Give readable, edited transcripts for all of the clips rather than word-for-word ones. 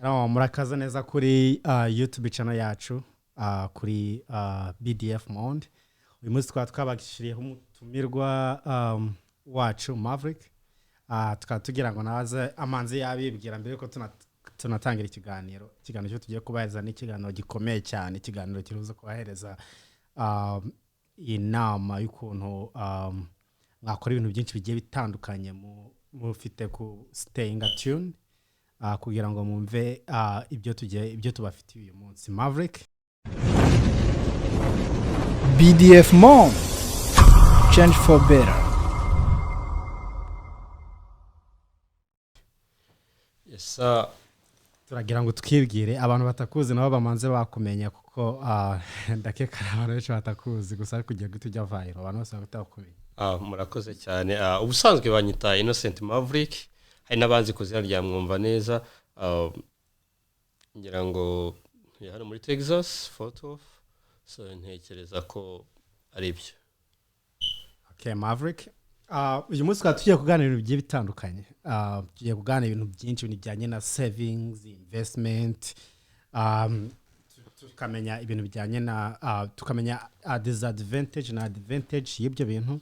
Murakaza neza kuri YouTube channel yacu kuri BDF Monde. Uyu munsi twabagishiriyeho umutumirwa wacu Maverick. Tukaba tugira ngo naze amanzi yabibwira mbere ko tunatangira ikiganiro cyo tugiye kubaheza n'ikiganiro gikomeye cyane, ikiganiro kiruza kubahereza inama y'ukuntu mwakora ibintu byinshi bigiye bitandukanye mufite ku staying attuned kugira ngo mumve ibyo tubafitiye uyu munsi. Maverick, BDF Monde, change for better. Yes, turagira ngo twibwire abantu batakuzi nabo bamanze bakumenya kuko ndakeka abantu benshi batakuzi gusa ariko ugiye tujya viral abantu bose batakumenya. Murakoze cyane. Ubusanzwe banyita Innocent Maverick, hari nabanzi kuzira rya mwumva neza. Ngira ngo hano muri Texas, Fort Worth, so ntekereza ko ari byo. Okay, Maverick, uyu munsi tugiye kuganira ibintu bigiye bitandukanye. Tugiye kuganira ibintu byinshi bijyanye na savings, investment, tukamenya ibintu bijyanye na tukamenya disadvantage na advantage y'ibyo bintu.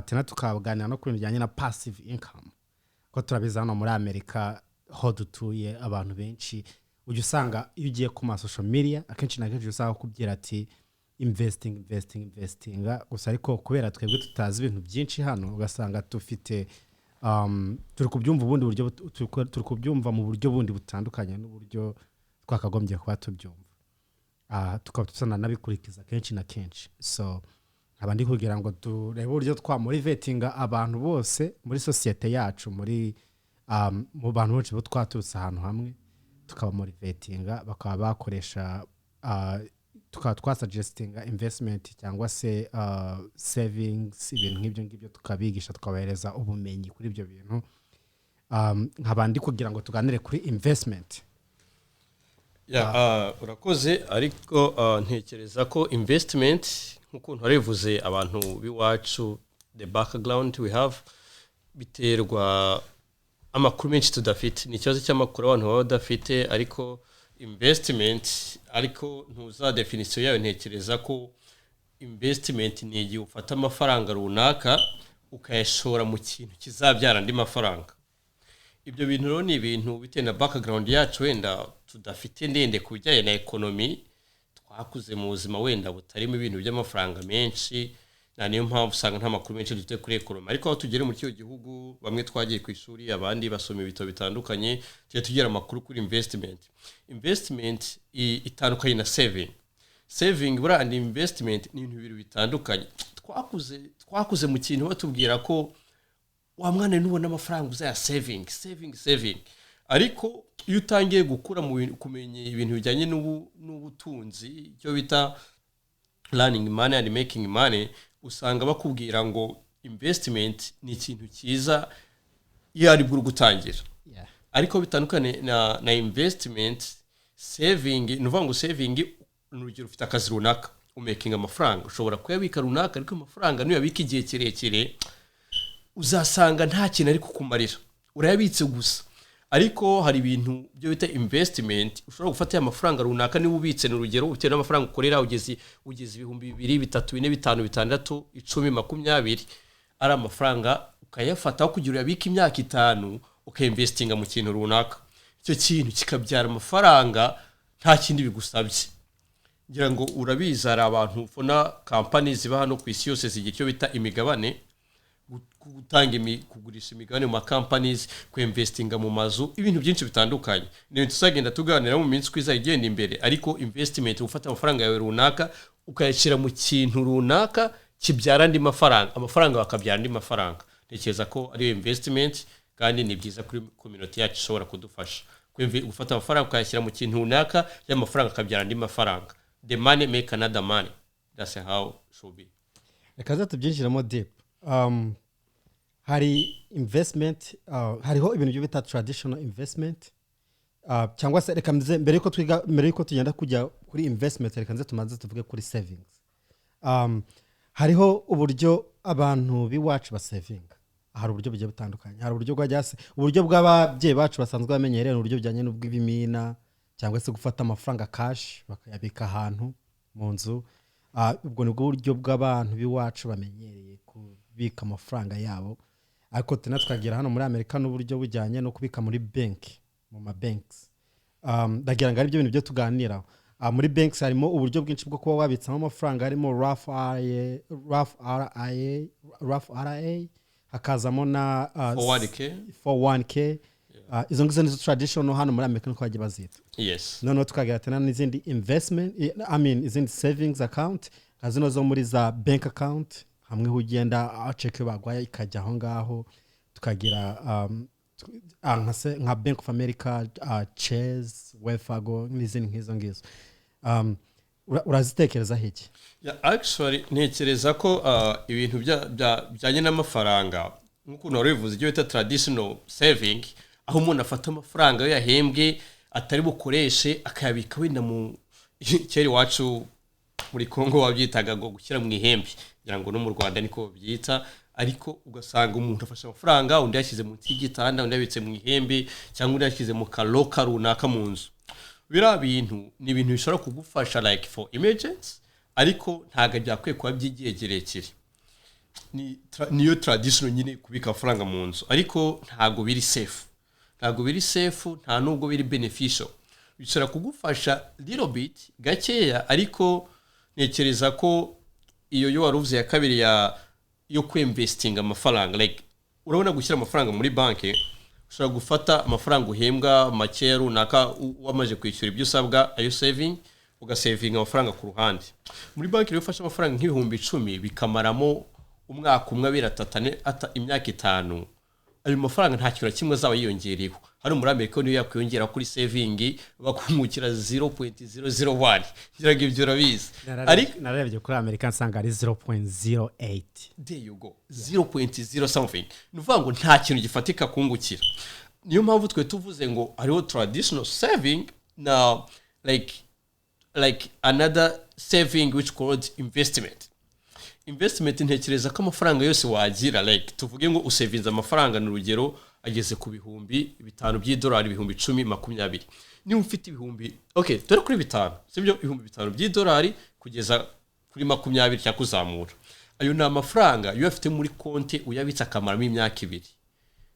Tena tukaganira no ku bintu bijyanye na passive income. Ko turabiza hano muri Amerika ho dutuye abantu benshi ujye usanga iyo ugiye ku ma social media akenshi na kenshi usanga kubwira ati investing gusa ariko kubera twebwe tutazi ibintu byinshi hano ugasanga tufite turi kubyumva ubundi buryo turi kubyumva mu buryo bundi butandukanye n'uburyo twakagombye kuba tubyumva. Tukaba tusana nabikurikiza kenshi na kenshi. So abandi kugira ngo turebe uburyo twamotivatinga abantu bose muri societe yacu muri mu bantu bose bo twaturutse ahantu hamwe tukabamotivatinga bakaba bakoresha tukaba twasuggestinga investment cyangwa se savings, ibintu nk'ibyo tukabigisha tukabahereza ubumenyi kuri ibyo bintu. Nkabandi kugira ngo tuganire kuri investment. Urakoze ariko ntekereza ko investment nk'ukuntu harivuze abantu biwacu the background we have biterwa amakuru menshi tudafite. Ni ikibazo cy'amakuru abantu baba badafite, ariko investment ariko ntuza definition yayo. Ntekereza ko investment ni igihe ufata amafaranga runaka ukayashora mu kintu kizabyara andi mafaranga. Ibyo bintu rero ni ibintu bitewe na background yacu wenda tudafite ndende ku bijyanye na economy. Twakuze mu buzima wenda butarimo ibintu by'amafaranga menshi, niyo mpamvu usanga nta makuru menshi dufite kuri economy. Ariko aho tugere muri cyo gihugu bamwe twagiye ku ishuri, abandi basoma ibitabo bitandukanye, tugera amakuru kuri investment itandukanye na saving bura and investment ni ibintu bibiri bitandukanye. Twakuze mu kintu batubwira ko wa mwana nubona amafaranga uzaya saving, ariko iyo utangiye gukura mu kumenya ibintu bijyanye n'ubutunzi cyo bita learning money and making money, usanga bakubwira ngo investment ni ikintu cyiza iyo ari bwo gutangira. Ariko bitandukanye na investment. Saving nuvuga ngo saving n'urugero ufite akazi runaka umaking amafaranga, ushobora kuyabika runaka, ariko amafaranga niyo yabika igihe kirekire uzasanga nta kintu ari kukumarira, urayabitse gusa. Ariko hari ibintu byo bita investment, ushobora gufata amafaranga runaka niba ubitse n'urugero ufite n'amafaranga ukorera ugeze 2,000, 3, 4, 5, 6, 10, 20 ari amafaranga ukayafata kugira uyabike imyaka 5 ukainvestinga mu kintu runaka. Icyo kintu kikabyara amafaranga nta kindi bigusabye. Ngira ngo urabiza ari abantu ufona companies ziba hano ku isi yose zigiye cyo bita imigabane, kugurisha imigabane mu companies, kuinvestinga mu mazu, ibintu byinshi bitandukanye. Niyo tuzagenda tuganira mu minsi kwiza igenda imbere. Ariko investment ufata amafaranga yawe runaka ukayashyira mu kintu runaka kibyara andi mafaranga, amafaranga bakabyara andi mafaranga. Ntekereza ko ari investment, kandi ni byiza kuri community yacu ishobora kudufasha gufata amafaranga ukayashyira mu kintu runaka y'amafaranga akabyara andi mafaranga. The money make another money, that's how should be. Reka tubyinjiramo deep. Hari investment, hariho ibintu byo bita traditional investment, cyangwa se reka mbere yuko tugenda kujya kuri investment reka tumanze tuvuge kuri savings. Hariho uburyo abantu biwacu ba saving. hari uburyo bugiye butandukanye hari uburyo uburyo bw'ababyeyi bacu basanzwe bamenyereye uburyo bijyanye n'ubw'ibimina cyangwa se gufata amafaranga cash bakayabika ahantu mu nzu ubwo ni uburyo bw'abantu b'iwacu bamenyereye kubika amafaranga yabo ariko tunatwagira hano muri Amerika n'uburyo bujyanye no kubika muri banki mu mabanks ndagira ngo ari byo bintu byo tuganiraho muri banks harimo uburyo bwinshi bwo kuba wabitsamo amafaranga harimo rough RA hakazamo na 401k izo ngizo nizo traditional hano muri Amerika nko bagiye bazita yes noneho tukagira tena n'izindi investment izindi savings account azino zo muri za bank account hamwe ugenda check bagwaya ikajya aho ngaho tukagira nka Bank of America Chase Wells Fargo n'izindi nk'izo ngizo urazitekereza hiki actually ntekereza ko ibintu byanye n'amafaranga nk'uko narivuze ibyo bita traditional saving aho umuntu afata amafaranga yo yahembwe atari bukoreshe akayabika wenda mu keri wacu muri Kongo wabyitaga ngo gushyira mu ihembe kugira ngo no mu Rwanda niko byita ariko ugasanga umuntu afashe amafaranga undi yashyize mu tigitanda undi yabitse mu ihembe cyangwa undi yashyize mu kaloka runaka mu nzu bira bintu ni ibintu bishobora kugufasha like for emergency ariko ntaga byakwiye kuba byigiye kirekire niyo traditional nyine kubika amafaranga mu nzu ariko ntago biri safe nta nubwo biri beneficial bishobora kugufasha little bit gakeya ariko nekereza ko iyo yo waruvuze ya kabiri yo kwinvesting amafaranga like urabona gushyira amafaranga muri banki ushobora gufata amafaranga uhembwa make runaka wamaze kwishyura ibyo usabwa ayo saving ugasavinga amafaranga ku ruhande muri banki rero ufashe amafaranga nk'ibihumbi 10 bikamaramo umwaka umwe biratata imyaka 5 ayo mafaranga nta kintu kimwe azaba yiyongereyeho hano muri Amerika niyo yakwiyongera kuri saving bakumukira 0.001 ngira ibyo urabizi ariko narebye kuri Amerika nsanga ari 0.08 there you go 0.0 something nuvuga ngo nta kintu gifatika kungukira niyo mpamvu twe tuvuze ngo ariho traditional saving na like another saving which called investment ntekereza ko amafaranga yose wagira like tuvuge ngo usavinza amafaranga n'urugero ageze ku bihumbi 5 by'idolari ibihumbi 10 20 niba ufite ibihumbi okay dore kuri 5 sibyo ibihumbi 5 by'idolari kugeza kuri 20 cyangwa kuzamura ayo ni amafaranga iyo afite muri konti uyabitsa akamara imyaka 2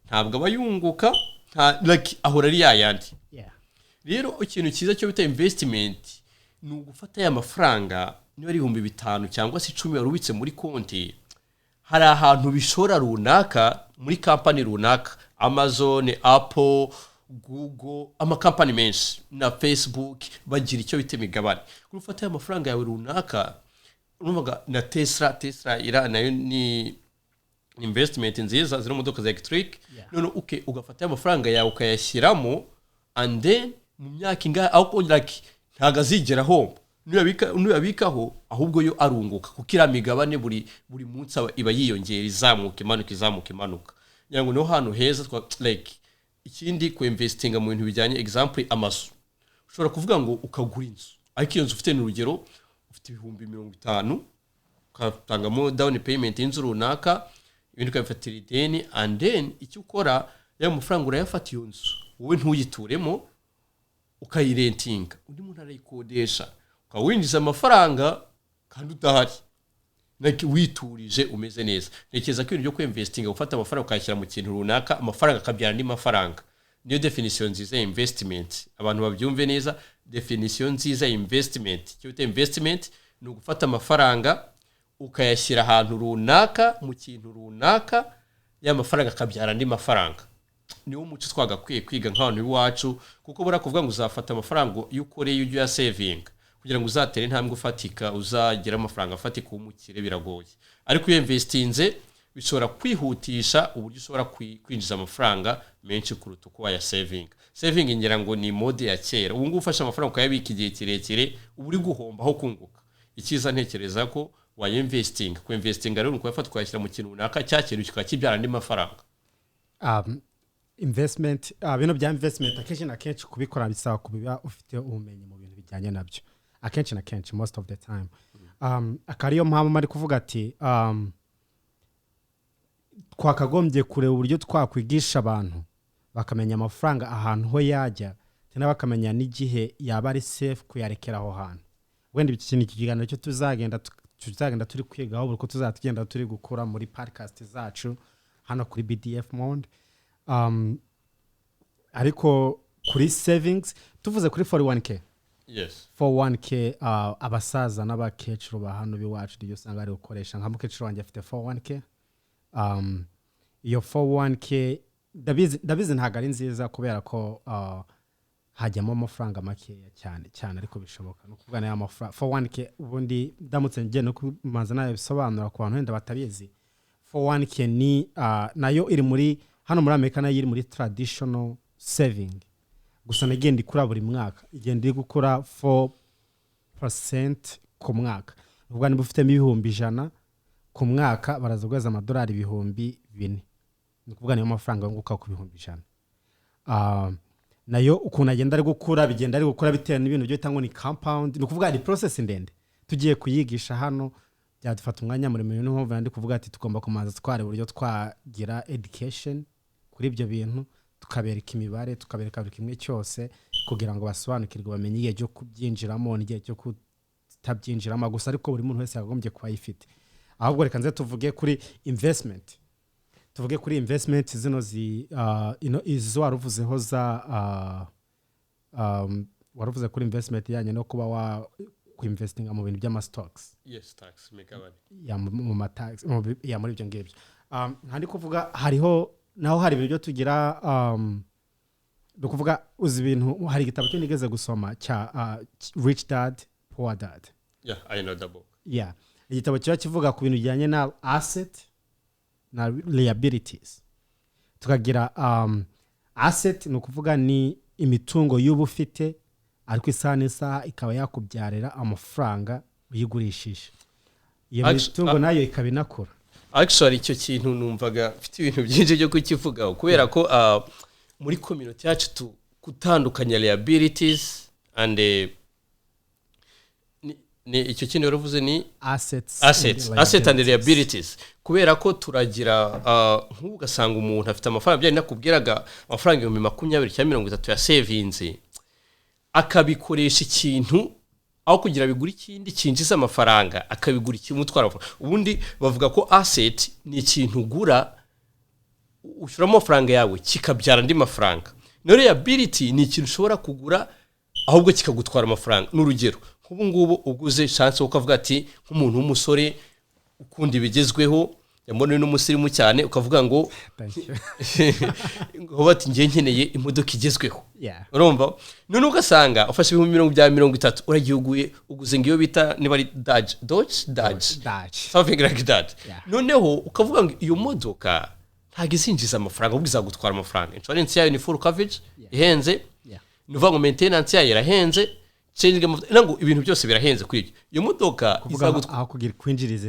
ntabwo abayunguka like ahora ari yayandi rero ikintu cyiza cyo bita investment ni ugufata ya mafaranga niba ari 5,000 cyangwa se 10 warubitse muri konti hari ahantu bishora runaka muri company runaka Amazon, Apple, Google, amakampani menshi na Facebook bagira icyo bita imigabane urufata ya mafaranga yawe runaka urumva na Tesla ira nayo ni investment nziza ziri mu modoka za electric none okay ugafata ya mafaranga yawe ukayashyiramo and then mu myaka ingahe aho like ntagazigera home nuyabikaho ahubwo yo arunguka kuko iramigabane buri munsi iba yiyongera izamuka imanuka yango no hano heza like ikindi ku investing mu bintu bijyanye example amazu ushobora kuvuga ngo ukagura inzu ariko iyo nzu ufite n'urugero ufite ibihumbi 50 ukatangamo down payment inzu runaka ibindi ukabifatira ideni and then icyo ukora ya mafaranga urayafata iyo nzu wowe ntuyituremo ukayirentinga undi muntu arayikodesha ukawinjiza amafaranga kandi udahari like witurije umeze neza nekeza ko ibintu byo kwinvestinga ufata amafaranga ukayashyira mu kintu runaka amafaranga akabyara ni mafaranga niyo definition nziza ya investment abantu babyumve neza definition nziza ya investment cyo bita investment ni ugufata amafaranga ukayashyira ahantu runaka mu kintu runaka ya mafaranga akabyara ni mafaranga niwo muco twagakwiye kwiga nk'abantu biwacu kuko burakuvuga ngo uzafata amafaranga y'ukoreye ujya saving kugira ngo uzatere intambwe ufatika uzagira amafaranga afatika umukire biragoye ariko iyo investinze bishobora kwihutisha uburyo ushobora kwinjiza amafaranga menshi kuruta uko ya saving ngira ngo ni mode ya kera ubu ngubu ufasha amafaranga ukayabika igihe kirekire uri guhomba aho kunguka ikiza ntekereza ko wa investing ku investing rero nuko yafata kwashyira mu kintu runaka cyakintu kikakibyara andi mafaranga investment bino bya investment akenshi na kenshi kubikora bisaba kubiba ufite ubumenyi mu bintu bijyanye nabyo akenshi na kenshi most of the time akariyo mpamvu mari kuvuga ati twakagombye kureba uburyo twakwigisha abantu bakamenya amafaranga ahantu ho yajya tena bakamenya n'igihe yaba ari safe kuyarekera aho hantu wenda iki kintu kiganiro cyo tuzagenda turi kwigaho buri ko tuzatugenda turi gukora muri podcast zacu hano kuri BDF Monde ariko kuri savings tuvuze kuri 41k yes 41k abasaza n'abakecuru ba hano biwacu ryo usanga ari gukoresha nka mukecuru wanjye afite 41k iyo 41k ndabizi ntago ari nziza kubera ko hajyamo amafaranga makeya cyane ariko bishoboka no kuvuga nayo amafaranga 41k ubundi ndamutse ngiye no kumanza nayo bisobanura ku bantu wenda batabizi 41k ni nayo iri muri hano muri Amerika nayo iri muri traditional saving gusa nagenda ikura buri mwaka igenda iri gukura 4% ku mwaka ubwo niba ufite ibihumbi 100 ku mwaka barazogeza amadolari 4,000 ni kuvuga niyo mafaranga yunguka ku 100 nayo ukuntu agenda ari gukura bigenda ari gukura bitewe n'ibintu byo bitangwa ni compound ni kuvuga ari process ndende tugiye kuyigisha hano byadufata umwanya muri mintu mpamvu ndi kuvuga ati tugomba kumanza tware buryo twagira education kuri ibyo bintu tukabereka imibare tukabereka buri kimwe cyose kugira ngo basobanukirwe bamenye igihe cyo kubyinjiramo n'igihe cyo kutabyinjiramo gusa ariko buri muntu wese yagombye kuba yifite ahubwo reka nze tuvuge kuri investment zino izo waruvuzeho za waruvuze kuri investment yanye no kuba kuinvestinga mu bintu by'ama stocks yes tax mekabane ya mu matax ya muri ibyo ngibyo handi kuvuga hariho naho hari ibyo tugira kuvuga uzi ibintu hari igitabo cyo nigeze gusoma cya Rich Dad Poor Dad yeah I know the book yeah igitabo cyo kivuga ku bintu bijyanye na asset na liabilities tukagira asset no kuvuga ni imitungo y'ubufite ariko isaha ikaba yakubyarira amafaranga uyigurishije iyo mitungo nayo ikabinakura actually icyo kintu numvaga mfite ibintu byinshi byo kukivugaho kubera ko muri community yacu kutandukanya liabilities and ni icyo kintu yaravuze ni assets and liabilities kubera ko turagira nk'ugasanga umuntu afite amafaranga bya nakubwiraga amafaranga 20 cyangwa 30 ya savings akabikoresha ikintu aho kugira bigura ikindi kinjiza amafaranga akabigura ikimutwara ubundi bavuga ko asset ni ikintu ugura ushora amafaranga yawe kikabyara andi mafaranga no liability ni ikintu ushobora kugura ahubwo kikagutwara amafaranga n'urugero ubu ngubu uguze chance ukavuga ati nk'umuntu w'umusore ukunda ibigezweho yambone n'umusirimu cyane ukavuga ngo ngo bati ngiye nkeneye imodoka igezweho urumva none ugasanga ufashe 30 uragiye uguze ngiyo bita niba ari Dodge something like that noneho ukavuga ngo iyo modoka ntago izinjiza amafaranga ubwo izagutwara amafaranga insurance yayo ni full coverage ihenze nuvuga ngo maintenance yayo irahenze nango ibintu byose birahenze kuri iyo modoka aho kugira kwinjiriza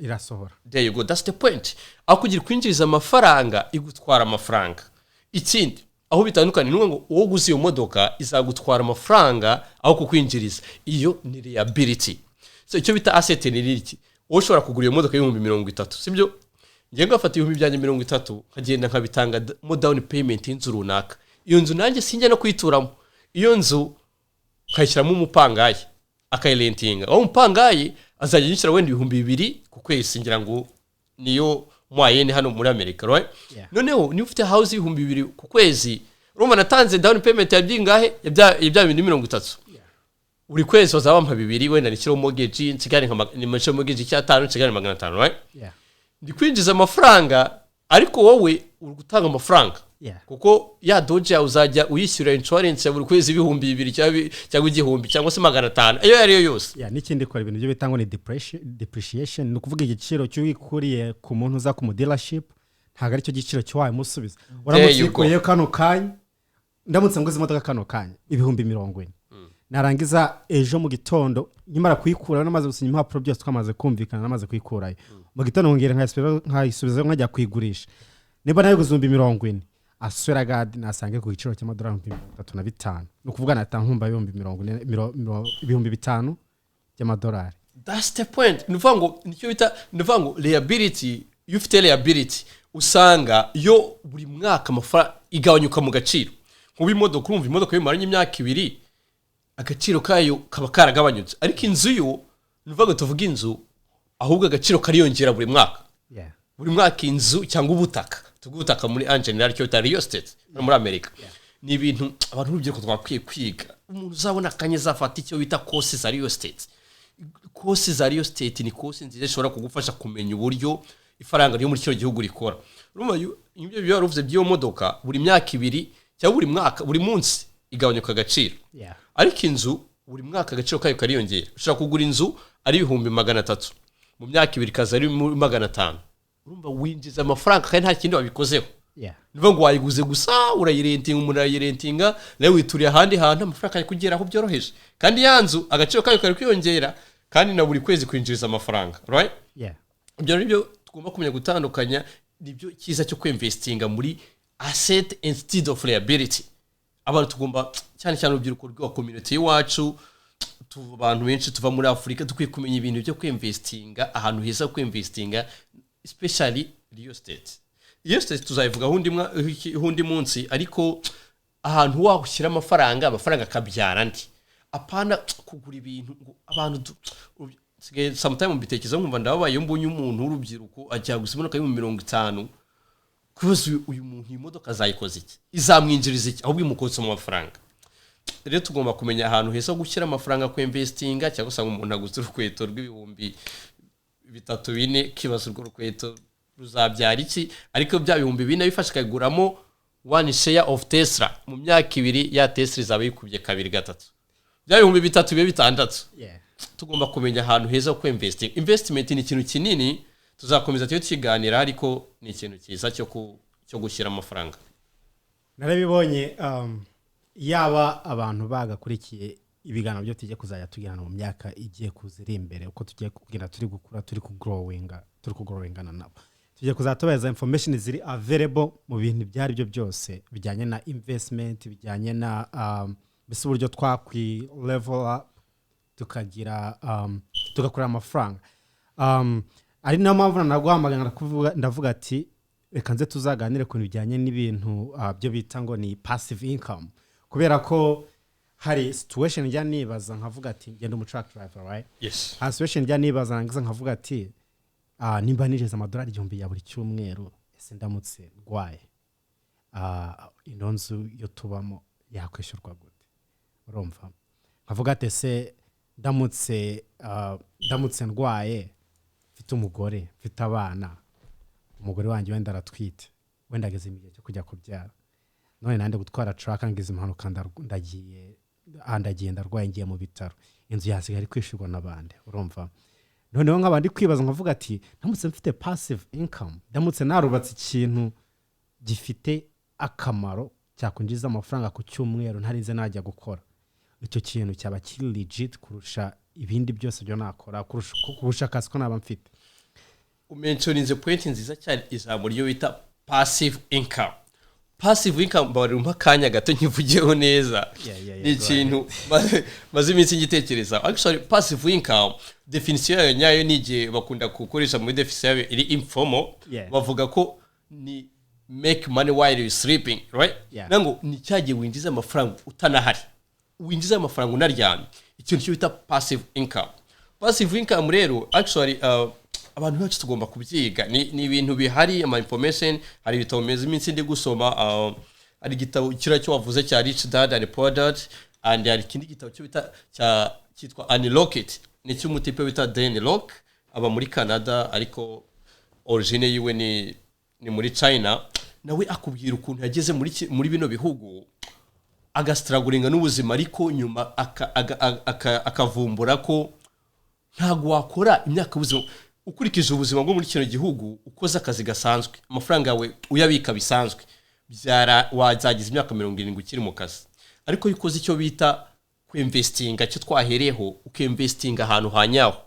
irasohora there you go that's the point aho kugira kwinjiriza amafaranga igutwara amafaranga ikindi aho bitandukanye n'uwo wo guzi iyo modoka izagutwara amafaranga aho kukwinjiriza iyo ni liability so icyo bita asset ni iki ushobora kugura iyo modoka y'30 sibyo ngiye ngafata 30 nkagenda nkabitanga mo down payment y'inzu runaka iyo nzu nanjye sinjye no kwituramo iyo nzu kayishyiramo umupangayi akayirentinga aho umupangayi azajya yishyura wenda 2,000 ku kwezi ngira ngo niyo mwayene hano muri Amerika right noneho ni ufite house 2,000 ku kwezi urumva natanze down payment ya byingahe ya 30 buri kwezi bazabampa 2,000 wenda nikiro mortgage nsigare ni macho mortgage cy'atanu nsigare 500 right ndi kwinjiza amafaranga ariko wowe uri gutanga amafaranga kuko ya Dodge uzajya uyishyura insurance ya buri kwezi 2,000 cyangwa 1,000 cyangwa se 500 ayo yari yose n'ikindi ko ibintu byo bitangwa ni depreciation ni ukuvuga igiciro cy'ukuriye ku muntu uza ku dealership ntago ari cyo giciro cyo wawe musubiza uramutse kano kanya ndamutse nguze imodoka kano kanya 40,000 narangiza ejo mu gitondo nyimara kuyikura namaze gusinya impapuro byose twamaze kumvikana namaze kuyikurayo mu gitondo ngire nkayisubiza nkajya kuyigurisha niba nayo guzumba 40 aswera gad nasange ku giciro cy'amadolari 35 no kuvuga natankumba 5,000 y'amadolari that's the point nuvuga ngo nicyo bita nuvuga ngo liability iyo ufite liability usanga yo buri mwaka amafaranga igabanyuka mu gaciro nk'ubu imodoka urumva imodoka yimaranye imyaka 2 agaciro kayo kaba karagabanyutse ariko inzu yo nuvuga tuvuga inzu ahubwo agaciro kariyongera buri mwaka buri mwaka inzu cyangwa ubutaka muri general cyo ta real estate muri America ni ibintu abantu urubyiruko twakwiye kwiga umuntu uzabona kanyeza afata icyo bita course za real estate course za real estate ni course nziza ishobora kugufasha kumenya uburyo ifaranga ryo muri cyo gihugu rikora urumva ibyo byo yaruvuze by'iyo modoka buri myaka 2 cyangwa buri mwaka buri munsi igabanyuka agaciro ariko inzu buri mwaka agaciro kayo kariyongera ushaka kugura inzu ari 300 mu myaka 2 kaza ari 500 urumva winjiza amafaranga kandi nta kindi wabikozeho nivuga ngo wayiguze gusa urayirentinga umuntu arayirentinga nawe wituriye ahandi hantu amafaranga yakugeraho byoroheje kandi yanzu agaciro kayo kari kwiyongera kandi na buri kwezi kwinjiriza amafaranga right ibyo nibyo tugomba kumenya gutandukanya nibyo cyiza cyo kwinvestinga muri asset instead of liability abantu tugomba cyane urubyiruko rwa community yacu abantu benshi tuva muri Afrika dukwiye kumenya ibintu byo kwinvestinga ahantu heza kwinvestinga especially real estate tuzayivuga hundi munsi ariko ahantu wahushyira amafaranga akabyara ndi apana kugura ibintu ngo abantu sometimes mbitekereza nkumva ndababaye mbonye umuntu w'urubyiruko ajya gusimonoka yo 50 kubaza uyu muntu imodoka azayikoze iki izamwinjiriza iki ahubwo imukotsa mu mafaranga rero tugomba kumenya ahantu heza gushyira amafaranga ku investinga cyangwa usanga umuntu aguze urukweto rw'ibihumbi 3-4 kibazo urukweto ruzabyara iki ariko bya bihumbi 4 bifasha kaguramo one share of Tesla mu myaka 2 ya Tesla izaba yikubye 2-3 bya bihumbi 3-6 tugomba kumenya ahantu heza ko investment ni ikintu kinini tuzakomeza tukiganira ariko ni ikintu cyiza cyo gushyira amafaranga narabibonye yaba abantu bagakurikiye ibiganiro byo tujye kuzajya tugirana mu myaka igiye kuzira imbere uko tugiye kugira turi gukura turi kugrowingana nabo tujye kuzatubeza information ziri available mu bintu byari byo byose bijyanye na investment bijyanye na bise uburyo twakwi level up tukagira tugakora amafaranga ari nayo mpamvu naguhamagara ndavuga ati reka nze tuzaganire ku bijyanye n'ibintu byo bita ngo ni passive income kubera ko hari situation njya nibaza nkavuga ati ngenda mu truck driver right yes situation njya nibaza nkavuga ati nimba nijeza amadolari 1,000 ya buri cyumweru ese ndamutse rwaye ino nzu yo tubamo yakwishyurwa gute urumva nkavuga ati se ndamutse ndwaye mfite umugore mfite abana umugore wanjye wenda aratwite wenda ageze igihe cyo kujya kubyara none nande gutwara truck ngize impanuka ndagiye ndarwaye ngiye mu bitaro inzu yasigaye kwishurwa nabande urumva noneho nk'abandi kwibaza nkavuga ati ndamutse mfite passive income ndamutse narubatse ikintu gifite akamaro cyakunjiza amafaranga ku cyumweru ntarinze najya gukora icyo kintu cyaba kiri legit kurusha ibindi byose byo nakora kurusha akazi ko naba mfite umentioninze point nziza cyane ijambo ryo bita passive income barumva kanya gato nkivugiyeho neza ni ikintu maze iminsi ngitekereza actually passive income definition yayo nyayo nije bakunda gukoresha muri definition yayo iri informal bavuga ko ni make money while you sleeping right nango ni cyagiye winjiza amafaranga utanahari winjiza amafaranga unaryamye ikintu cyo bita passive income rero actually abantu bacu tugomba kubyiga ni ibintu bihari ama information hari ibitabo meze iminsi ndi gusoma ari igitabo cyo wavuze cya Rich Dad and Poor Dad and hari ikindi gitabo cyo bita cyitwa Unlock It ni cy'umutipe bita Dan Lok aba muri Canada ariko origine yiwe ni muri China nawe akubwira ukuntu yageze muri bino bihugu agastrugglinga n'ubuzima ariko nyuma akavumbura ko ntago wakora imyaka ubuzima ukurikije ubuzima bwo muri kino gihugu ukoze akazi gasanzwe amafaranga yawe uyabika bisanzwe byara wazagize imyaka 70 ukiri mu kazi ariko yukoze icyo bita kwinvestinga cyo twahereho ukinvestinga ahantu hanyaho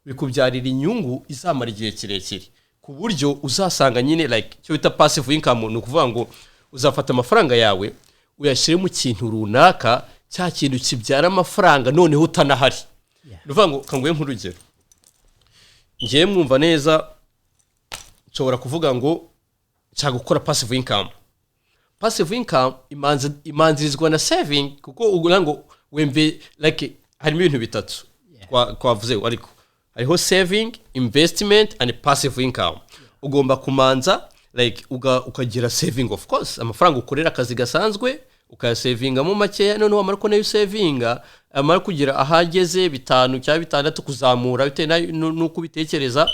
bikubyarira inyungu izamara igihe kirekire ku buryo uzasanga nyine like cyo bita passive income no kuvuga ngo uzafata amafaranga yawe uyashyire mu kintu runaka cya kintu kibyara amafaranga noneho utanahari nuvuga ngo kanguye nk'urugero ngiye mwumva neza nshobora kuvuga ngo nshaka gukora passive income. Passive income imanzirizwa na saving, kuko ugira ngo wembe like harimo ibintu bitatu twavuze, ariko hariho saving, investment and passive income. Ugomba kumanza like ukagira saving, of course amafaranga ukorera akazi gasanzwe ukayasavinga mu makeya, none wamara ko nayo savinga amara kugira ahageze 5 cyangwa 6 kuzamura bitewe nuko bitekereza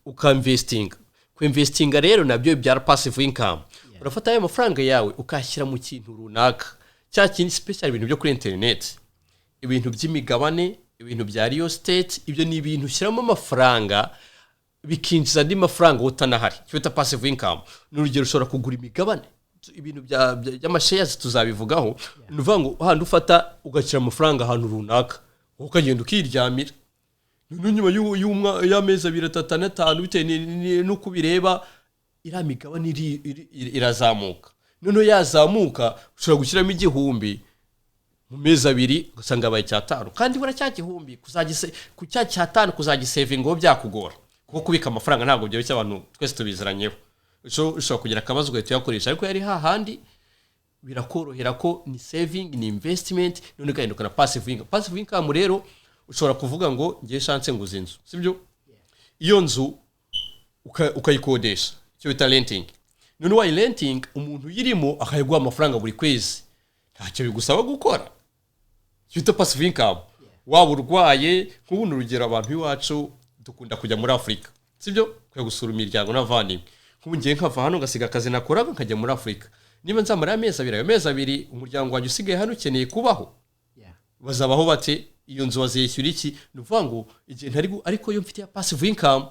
ukainvestinga. Kuinvestinga rero nabyo byara passive income. Urafata ayo mafaranga yawe ukashyira mu kintu runaka, cya kintu special, ibintu byo kuri internet, ibintu by'imigabane, ibintu bya real estate. Ibyo ni ibintu ushyiramo amafaranga bikinjiza andi mafaranga utanahari, cyo passive income. N'urugero ushobora kugura imigabane, ibintu by'amashares tuzabivugaho. Nuvuga ngo handi ufata ugashyira amafaranga ahantu runaka ukagenda ukiryamira, nyuma y'amezi 2-3 bitewe nuko bireba ira migabane irazamuka. None yazamuka ushobora gushyiramo 1,000 mu mezi 2 ugasanga abaye 5, kandi bura cya 1,000 kuzagise ku cya 5 kuzagisaving ngo byakugora, kuko kubika amafaranga ntabwo byo cy'abantu twese tubiziranyeho. Ushobora kugira akabazo gato yakoresha, ariko yari hahandi birakorohera ko ni saving ni investment, none gahinduka na passive income. Passive income rero ushobora kuvuga ngo ngiye chance nguze inzu, sibyo? Iyo nzu ukayikodesha, cyo bita renting. None wayi renting umuntu yirimo akayigwa amafaranga buri kwezi, ntacyo bigusaba gukora, cyo bita passive income. Waba urwaye, nk'ubundi urugero abantu iwacu dukunda kujya muri Afrika, sibyo? Kujya gusura imiryango n'avandimwe. Nk'ubu ngiye nkava hano ngasiga akazi nakoraga nkajya muri Afrika, niba nzamara amezi 2 umuryango wanjye usigaye hano ukeneye kubaho, bazabaho bate? Iyo nzu wazishyura iki? Nuvuga ngo igihe ntari, ariko yo mfite passive income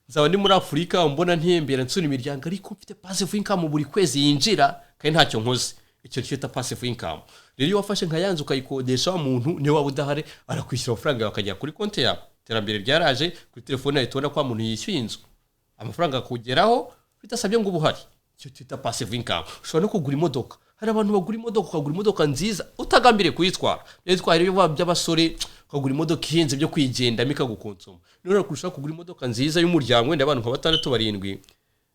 nzaba ndi muri Afrika mbona ntiyembera nsura imiryango, ariko mfite passive income buri kwezi yinjira kandi ntacyo nkoze. Icyo cyita passive income. Rero iyo wafashe nkayanzu ukayikodesha umuntu niwe waba udahari arakwishyura amafaranga akajya kuri konti yawe. Terambere ryaraje kuri telefone yawe, tubona ko umuntu yishyuye inzu amafaranga kugeraho bitasabye ngo ubuhari. Icyo cyita passive income. Ushobora no kugura imodoka. Hari abantu bagura imodoka, ukagura imodoka nziza utagambire kuyitwara. Rero twari ibyo by'abasore ukagura imodoka ihenze byo kwigendamo ikagukonsoma. None kurusha kugura imodoka nziza y'umuryango wenda abantu nka 6-7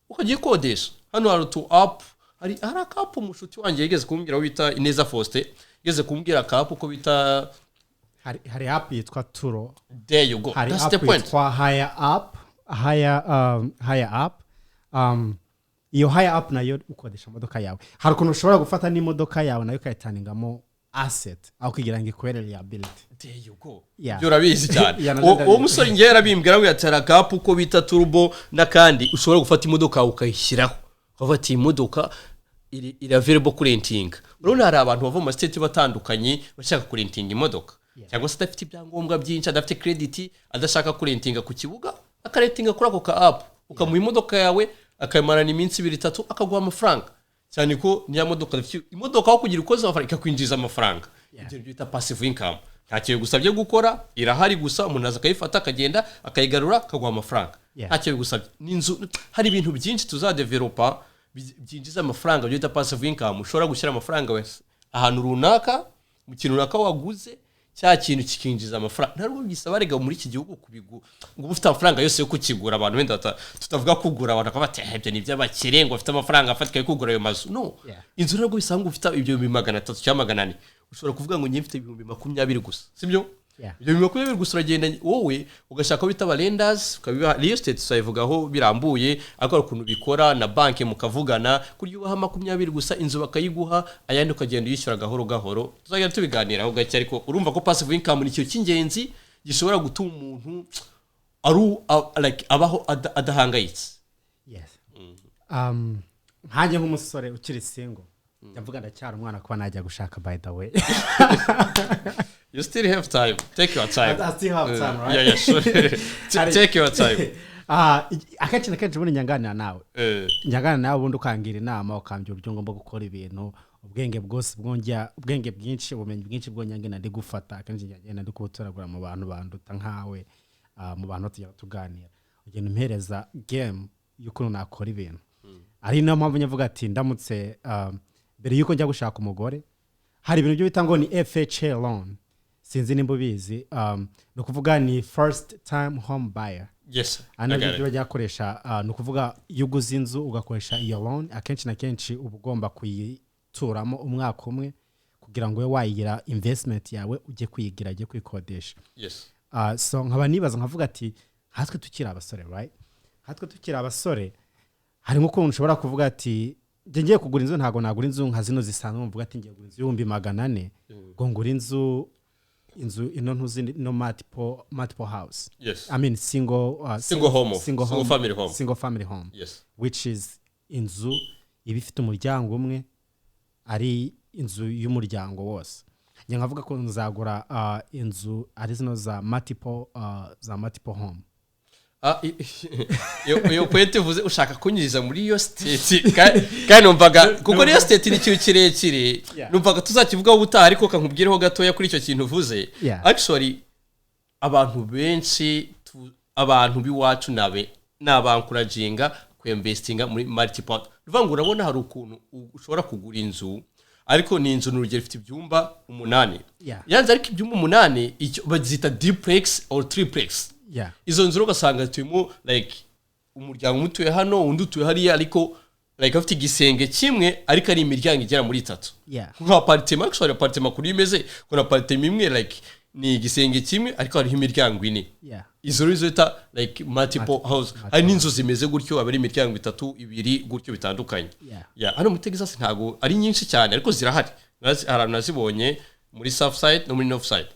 ukagikodesha. Hano hari tu app, hari akapu mushuti wanjye yigeze kumbwira wita Ineza Faustin, yigeze kumbwira akapu ko bita hari app yitwa Turo. There you go. That's the point. Kwa higher app. Iyo higher up nayo ukodesha imodoka yawe. Hari ukuntu ushobora gufata n'imodoka yawe nayo ukayitaningamo asset aho kugira ngo ikwere liability. There you go. Byo urabizi cyane. Uwo musore ngiye yarabimbwira ngo yatera kapu uko bita turbo nakandi ushobora gufata imodoka ukayishyiraho. Bafata imodoka iri available kuri renting. Urabona hari abantu bava mu state batandukanye bashaka kuri renting imodoka. Cyangwa se adafite ibyangombwa byinshi, adafite credit, adashaka kuri renting ku kibuga, akarentinga kuri ako ka app. Ukamuha imodoka yawe akayimarana iminsi 2-3 akaguha amafaranga. Cyane ko niya modoka dafite imodoka aho kugira ukoze amafaranga ikakwinjiza amafaranga. Ibyo bita passive income. Ntacyo gusabye gukora, irahari gusa umuntu aza akayifata akagenda akayigarura akaguha amafaranga. Ntacyo gusabye. N'inzu hari ibintu byinshi tuzadevelopa byinjiza amafaranga byo bita passive income. Ushobora gushyira amafaranga wese ahantu runaka mu kintu runaka waguze, cya kintu kikinjiza amafaranga. Ntabwo bisaba rega muri iki gihugu kubigu ngo ufite amafaranga yose yo kukigura. Abantu wenda tutavuga kugura, abantu akabate ibyo ni by'abakire ngo afite amafaranga afatika yo kugura ayo mazu. No, inzu ntabwo bisanga ufite ibyo 300 cyangwa 400. Ushobora kuvuga ngo njye mfite 20,000 gusa, sibyo? Ibyo 20,000 gusa uragenda wowe ugashaka bita lenders, ukabiba real estate tuzayivugaho birambuye, akora ukuntu bikora na banki mukavugana kuri yubaha 20,000 gusa inzu bakayiguha, ayandi ukagenda yishyura gahoro gahoro. Tuzagenda tubiganiraho gake, ariko urumva ko passive income ni cyo cy'ingenzi gishobora gutuma umuntu like abaho adahangayitse. Nkanjye nk'umusore ukiri single ndavuga ndacyari umwana kuba najya gushaka, by the way. You still have time. Take your time. I still have time, right? Yeah, sure. Take your time. Akaci nakenshi ubundi nyanganira nawe. Nyanganira nawe ubundi ukangira inama, ukambye uburyo ngomba gukora ibintu, ubwenge bwinshi, ubumenyi bwinshi bwo nyange nandi gufata, akenshi ngenda ndi kubutoragura mu bantu banduta nkawe, mu bantu tujya tuganira. Ugenda umpereza game y'ukuntu nakora ibintu. Ari no mpamvu nyavuga ati ndamutse mbere yuko njya gushaka umugore, hari ibintu byo bitango ni FHA loan. Sinzi nimba bizi, no kuvuga ni first time home buyer. yes anabyo bajyakoresha no kuvuga iyo uguze inzu ugakoresha iyo loan akenshi na kenshi uba ugomba kuyituramo umwaka umwe kugira ngo we wayigira investment yawe ujye kuyigira ujye kwikodesha yes so nkaba nibaza nkavuga ati hatwe tukiri abasore right hatwe tukiri abasore harimo ko ushobora kuvuga ati ngiye kugura inzu ntago nagura inzu nka zino zisanzwe mvuga ati ngiye kugura inzu 400 ngo ngura inzu ino ntuzi no multiple house yes I mean single family home yes which is inzu ibifite umuryango umwe ari inzu y'umuryango wose njye nkavuga ko nzagura inzu ari zino za multiple home yo point uvuze ushaka kunyiriza muri iyo state kandi numvaga kuko iyo state ni cyo kirekire numvaga tuzakivugaho ubutaha ariko kankubwireho gatoya kuri icyo kintu uvuze actually abantu benshi abantu biwacu nabankuraginga kuinvestinga muri multiple uvuga ngo urabona hari ukuntu ushobora kugura inzu ariko ni inzu n'urugero ifite ibyumba 8 yanze ariko ibyumba 8 icyo bazita duplex or triplex izo nzu ugasanga tuyemo like umuryango mutuye hano undi utuye hariya ariko like afite igisenge kimwe ariko ari imiryango igera muri 3 nka apartment actually apartment kuri imeze kuna apartment imwe like ni igisenge kimwe ariko hariho imiryango 4 izo rizota like multiple house hari n'inzu zimeze gutyo abari imiryango 3 2 gutyo bitandukanye hano muri Texas ntago ari nyinshi cyane ariko zirahari ahantu nazibonye muri south side no muri north side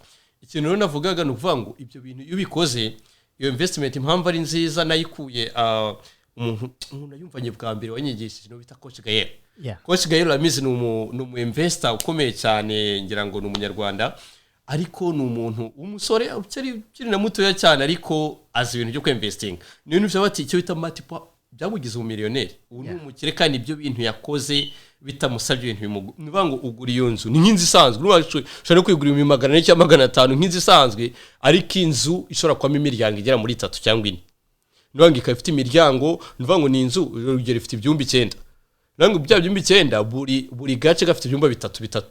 ikintu rero navugaga nukuvuga ngo ibyo bintu iyo bikoze iyo investment impamvu ari nziza nayikuye umuntu yumvanye bwa mbere wanyigishije no bita Coach Ngaya Coach Ngaya uramizi ni umu investor ukomeye cyane ngira ngo ni umunyarwanda ariko ni umuntu umusore ukiri na mutoya cyane ariko azi ibintu byo kwinvesting niyo nivyo bati icyo bita multiple byamugize umumiliyoneri ubu ni umukire kandi ibyo bintu yakoze bitamusabye ibintu bivuga ngo ugura iyo nzu ni nk'inzu isanzwe ushobora kwigura 400 cyangwa 500 nk'inzu isanzwe ariko inzu ishobora kwamo imiryango igera muri 3 cyangwa 4 nubwo ikafite imiryango nivuga ngo ni inzu urugero ifite ibyumba 9 nango bya byumba 9 buri gace gafite ibyumba 3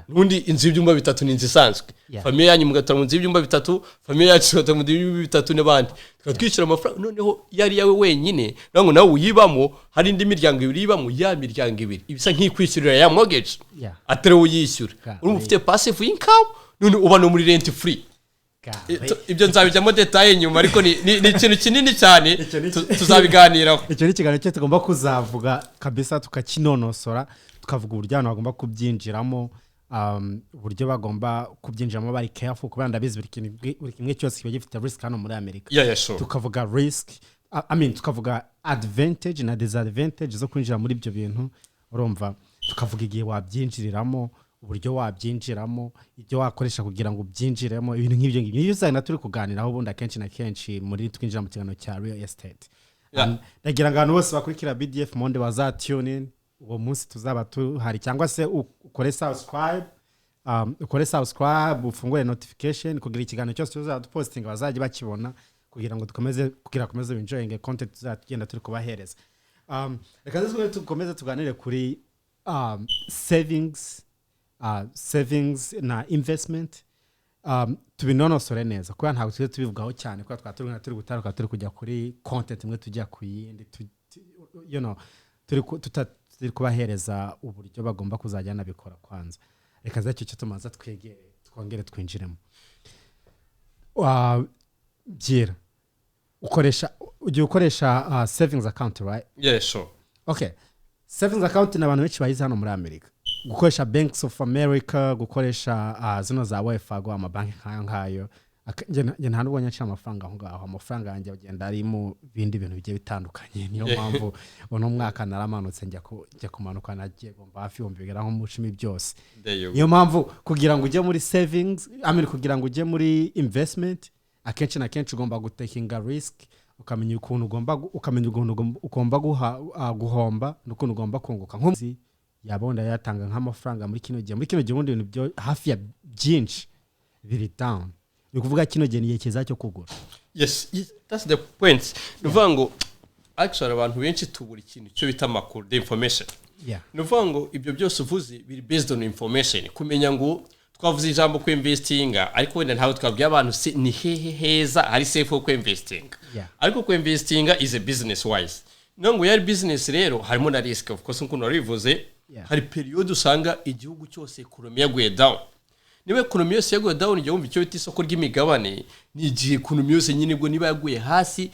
nundi inzu y'ibyumba 3 ni inzu isanzwe famille yanyu mugatara mu nzu y'ibyumba 3 famille yacu mugatara mu nzu y'ibyumba 3 n'abandi tukatwishyura amafaranga noneho yari yawe wenyine nango nawe uyibamo hari indi miryango ibiri ibamo ya miryango ibiri ibisa nk'ikwishyurira ya mortgage atari uyishyura urumva ufite passive income none uba no muri rent free ibyo nzabijyamo detail nyuma ariko ni ikintu kinini cyane tuzabiganiraho icyo ni kiganiro cyo tugomba kuzavuga kabisa tukakinonosora tukavuga uburyo abantu bagomba kubyinjiramo uburyo bagomba kubyinjiramo bari careful kubera ndabizi buri kimwe cyose kiba gifite risk hano muri Amerika sure. tukavuga risk tukavuga advantage na disadvantage zo kwinjira muri ibyo bintu urumva tukavuga igihe wabyinjiriramo uburyo wabyinjiramo ibyo wakoresha kugira ngo ubyinjiremo ibintu nk'ibyo ngibyo iyo uzana turi kuganiraho ubundi akenshi na kenshi muri twinjira mu kiganiro cya real estate ndagira ngo abantu bose bakurikira BDF Monde bazatune in uwo munsi tuzaba tuhari cyangwa se ukore subscribe ufungure notification kugira ikiganiro cyose tuzadupostinga bazajye bakibona kugira ngo dukomeze enjoying content tuzagenda turi kubahereza reka dukomeze tuganire kuri savings na investment tubinonosore neza kuko ntabwo tuje tubivugaho cyane kuko turi gutaruka turi kujya kuri content imwe tujya kuyindi turi kubahereza uburyo bagomba kuzajyana bikora kwanza reka zacyo cyo tumaza twongere twinjiremo byira ukoresha savings account right sure okay savings account ni abantu benshi bayize hano muri Amerika gukoresha Banks of America gukoresha zino za Wells amabanki nkayo nge nta nubwo nyaca amafaranga aho ngaho amafaranga yanjye agenda ari mu bindi bintu bigiye bitandukanye niyo mpamvu uno mwaka naramanutse njya kumanuka nagiye gomba hafi 1000 bigera nko mu 10 byose niyo mpamvu kugira ngo ujye muri savings kugira ngo ujye muri investment akenshi na kenshi ugomba gutakinga risk ukamenya ukuntu ugomba guhomba n'ukuntu ugomba kunguka nk'umuzi yabonda yatanga nk'amafaranga muri kino gihe ubundi ibintu byo hafi ya byinshi biri down ni kuvuga kino gihe niye kiza cyo kugura yes that's the point nuvuga ngo actually abantu benshi tubura ikintu cyo bita amakuru the information nuvuga ngo ibyo byose uvuze biri based on information kumenya ngo twavuze ijambo ku investinga ariko wenda ntawe twabwiye abantu ni hehe heza hari safe ku investinga ariko ku investinga is a business wise ngo yari business rero harimo na risk of course nkuko narivuze hari period usanga igihugu cyose economy yaguye down niba economy yose yaguye down igihe wumva icyo bita isoko ry'imigabane ni igihe economy yose nyine ngo niba yaguye hasi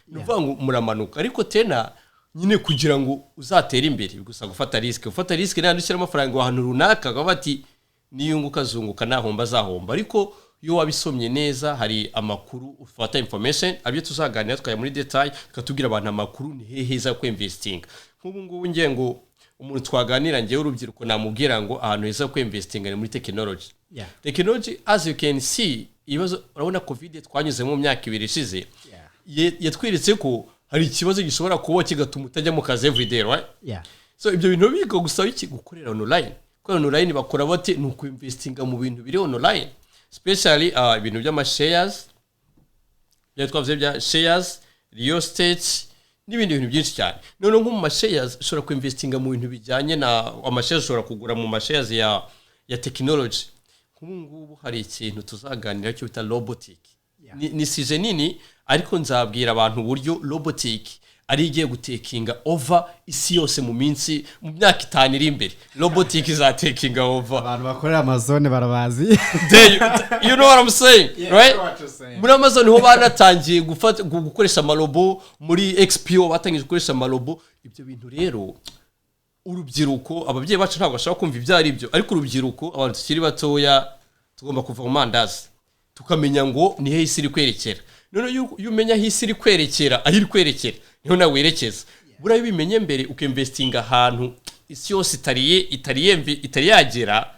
nuvuga ngo muramanuka ariko tena nyine kugira ngo uzatere imbere gusa gufata risk nandi ushyira amafaranga ahantu runaka akaba ati niyunguka zunguka nahomba zahomba ariko iyo wabisomye neza hari amakuru ufata information abyo tuzaganira twaya muri detail katubwira abantu amakuru ni heheza ku investing nk'ubu ngubu ngiye ngo umuntu twaganira ngiye urubyiruko namubwira ngo ahantu heza ku investing ni muri technology technology as you can see ibibazo urabona covid twanyuze mu myaka 2 ishize yatwiritse ko hari ikibazo gishobora kuba kigatuma utajya mu kazi every day right so ibyo bintu bigo gusaba iki gukorera online online bakora bate nuko investinga mu bintu biri online especially ibintu by'ama shares twavuze bya shares real estate n'ibindi bintu byinshi cyane none nko mu shares ushobora ku investinga mu bintu bijyanye na shares ushobora kugura mu shares ya technology ngubu hari ikintu tuzaganira cyo bita robotic ni sije nini ariko nzabwira abantu uburyo robotic ari igiye gutekinga over isi yose mu myaka 5 iri imbere robotic izatekinga over abantu bakorera Amazon barabazi you know what I'm saying right muri Amazon ho banatangiye gukoresha amarobo muri XPO batangije gukoresha amarobo ibyo bintu rero urubyiruko ababyeyi bacu ntabwo bashaka kumva ibyo ari byo ariko urubyiruko abantu tukiri batoya tugomba kuva mu mandazi tukamenya ngo ni he isi iri kwerekera none iyo umenya aho isi iri kwerekera aho iri kwerekera niho nawe werekeza buriya bimenye mbere ukinvestinga ahantu isi yose itari yagera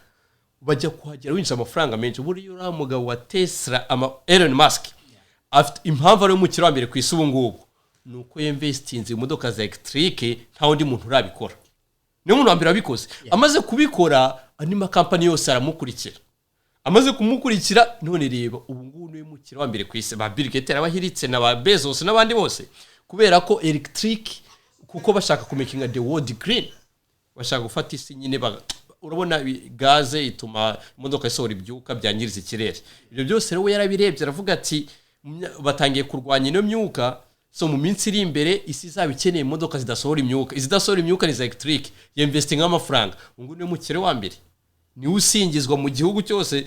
bajya kuhagera winjira amafaranga menshi buriya uriya mugabo wa Tesla Elon Musk afite impamvu ari umukiro wa mbere ku isi ubu ngubu nuko yinvestinze imodoka za electric nta wundi muntu urabikora niyo muntu wa mbere abikoze amaze kubikora anima company yose aramukurikira amaze kumukurikira none reba ubu ngubu niwe mukiro wa mbere ku isi ba Bill Gates abahiritse na ba Bezos n'abandi bose kubera ko electric kuko bashaka kumakinga the world green bashaka gufata isi nyine urabona gaze ituma imodoka isohora ibyuka byangiriza ikirere ibyo byose rero yarabirebye aravuga ati batangiye kurwanya ino myuka so mu minsi iri imbere isi izaba ikeneye imodoka zidasohora imyuka ni za electric yinvesting amafaranga ngo niwe mukire wa mbere ni usingizwa mu gihugu cyose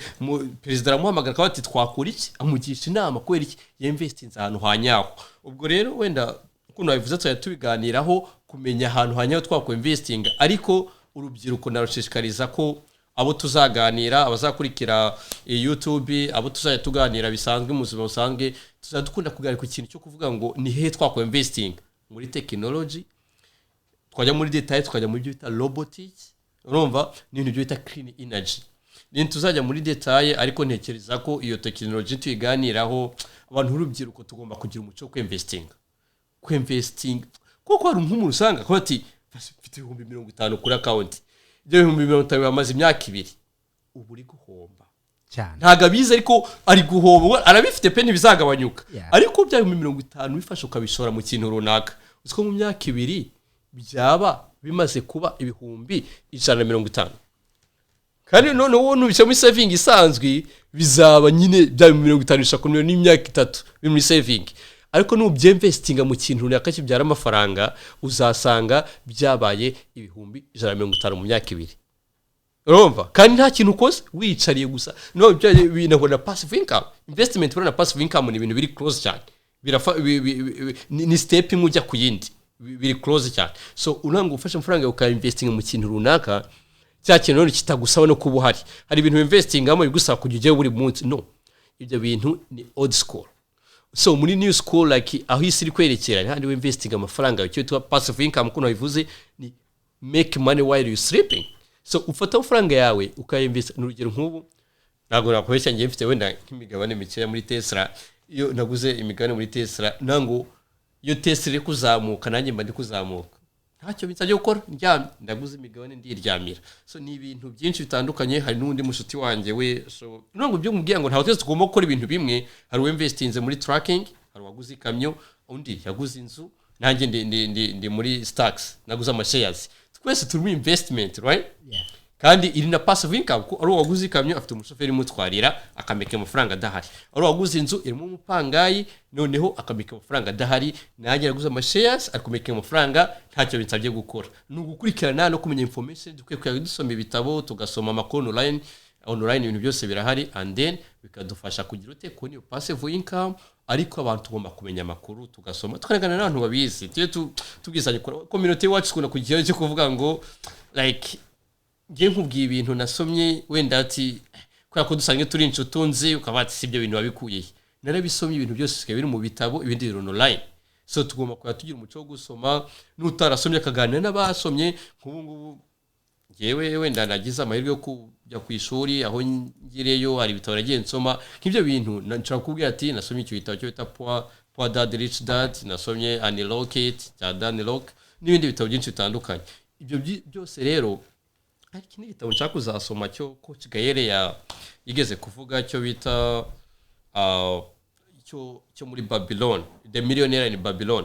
president aramuhamagara ko ati twakora iki amugisha inama kwera iki yinvestinze ahantu hanyaho ubwo rero wenda kuno bivuze tubiganiraho kumenya ahantu hanyaho twakora investing ariko urubyiruko narushishikariza ko abo tuzaganira abazakurikira YouTube abo tuzajya tuganira bisanzwe mu buzima busanzwe tuzadukunda kuganira ku kintu cyo kuvuga ngo ni he twakora investing muri technology twajya muri detail tukajya muri byo bita robotics urumva ni ibintu byo bita clean energy ni tuzajya muri detail ariko ntekereza ko iyo technology tuyiganiraho abantu urubyiruko tugomba kugira umuco wo investing kuko hari umuntu usanga ko ati mfite 50 kuri account ibyo 50 bamaze imyaka 2 ubu uri guhomba cyane ntaga bize ariko ari guhomba arabifite pe ntibizagabanyuka ariko bya 50 bifasha ukabishora mu kintu runaka uziko mu myaka 2 byaba bimaze kuba ibihumbi 150 kandi none wowe nubisha muri saving isanzwe bizaba nyine bya 50 bishakuniwe n'imyaka 3 biri muri saving ariko nubyinvestinga mu kintu runaka kibyara amafaranga uzasanga byabaye ibihumbi 150 mu myaka 2 urumva kandi nta kintu ukoze wicariye gusa no binabona na passive income investment na passive income ni ibintu biri close cyane ni step imwe ujya ku yindi biri close cyane so unanga ufasha amafaranga ukainvestinga mu kintu runaka cya kintu none kitagusaba no kuba hari ibintu investingamo bigusaba kujya buri munsi no ibyo bintu ni old school so muri new school like aho isi iri kwerekera kandi we investing amafaranga cyo twa passive income kuno bivuze ni make money while you sleeping so ufata amafaranga yawe ukainvest n'urugero nk'ubu nago nakoresha ngiye mfite wenda nk'imigabane mikeya muri Tesla iyo naguze imigabane muri Tesla nango iyo Tesla iri kuzamuka nanjye mba ndi kuzamuka ntacyo binsabye gukora ndaguze imigabane ndiryamira so ni ibintu byinshi bitandukanye hari n'undi mushuti wanjye we so nango byo mubwiye ngo ntawe twese tugomba gukora ibintu bimwe hari investinze muri tracking hari waguze ikamyo undi yaguze inzu nanjye ndi muri stocks naguze ama shares twese turi mu investment right kandi iri na passive income ko ari uwaguze ikamyo afite umushoferi mutwarira akameka amafaranga adahari ari uwaguze inzu irimo umupangayi noneho akameka amafaranga adahari nanjye yaguze amashares akumeka amafaranga ntacyo binsabye gukora ni ugukurikirana no kumenya information dukwiye kuyadusoma ibitabo tugasoma amakuru online ibintu byose birahari and then bikadufasha kugira ute ko niyo passive income ariko abantu tugomba kumenya amakuru tugasoma tukanagana n'abantu babizi tubwisanye community wacu kuna kugira cyo kuvuga ngo like ngiye nkubwiye ibintu nasomye wenda ati kwa ko dusange turi inshutunzi ukabati sibyo bintu babikuye narabisomye ibintu byose sikaba biri mu bitabo ibindi biri online so tugomba kuya tugira umuco wo gusoma n'utarasomye akaganira n'abasomye nk'ubu ngewe wenda nagize amahirwe yo kujya ku ishuri aho ngireyo hari ibitabo nagiye nsoma nk'ibyo bintu nshaka kubwira ati nasomye icyo bitabo cyo bita Poor Dad Rich Dad nasomye Unlocked cya Dan Lok n'ibindi bitabo byinshi bitandukanye ibyo byose rero hari ikindi gitabo nshaka kuzasoma cyo Coach Ngaya yigeze kuvuga cyo bita cyo muri Babylon The Millionaire in Babylon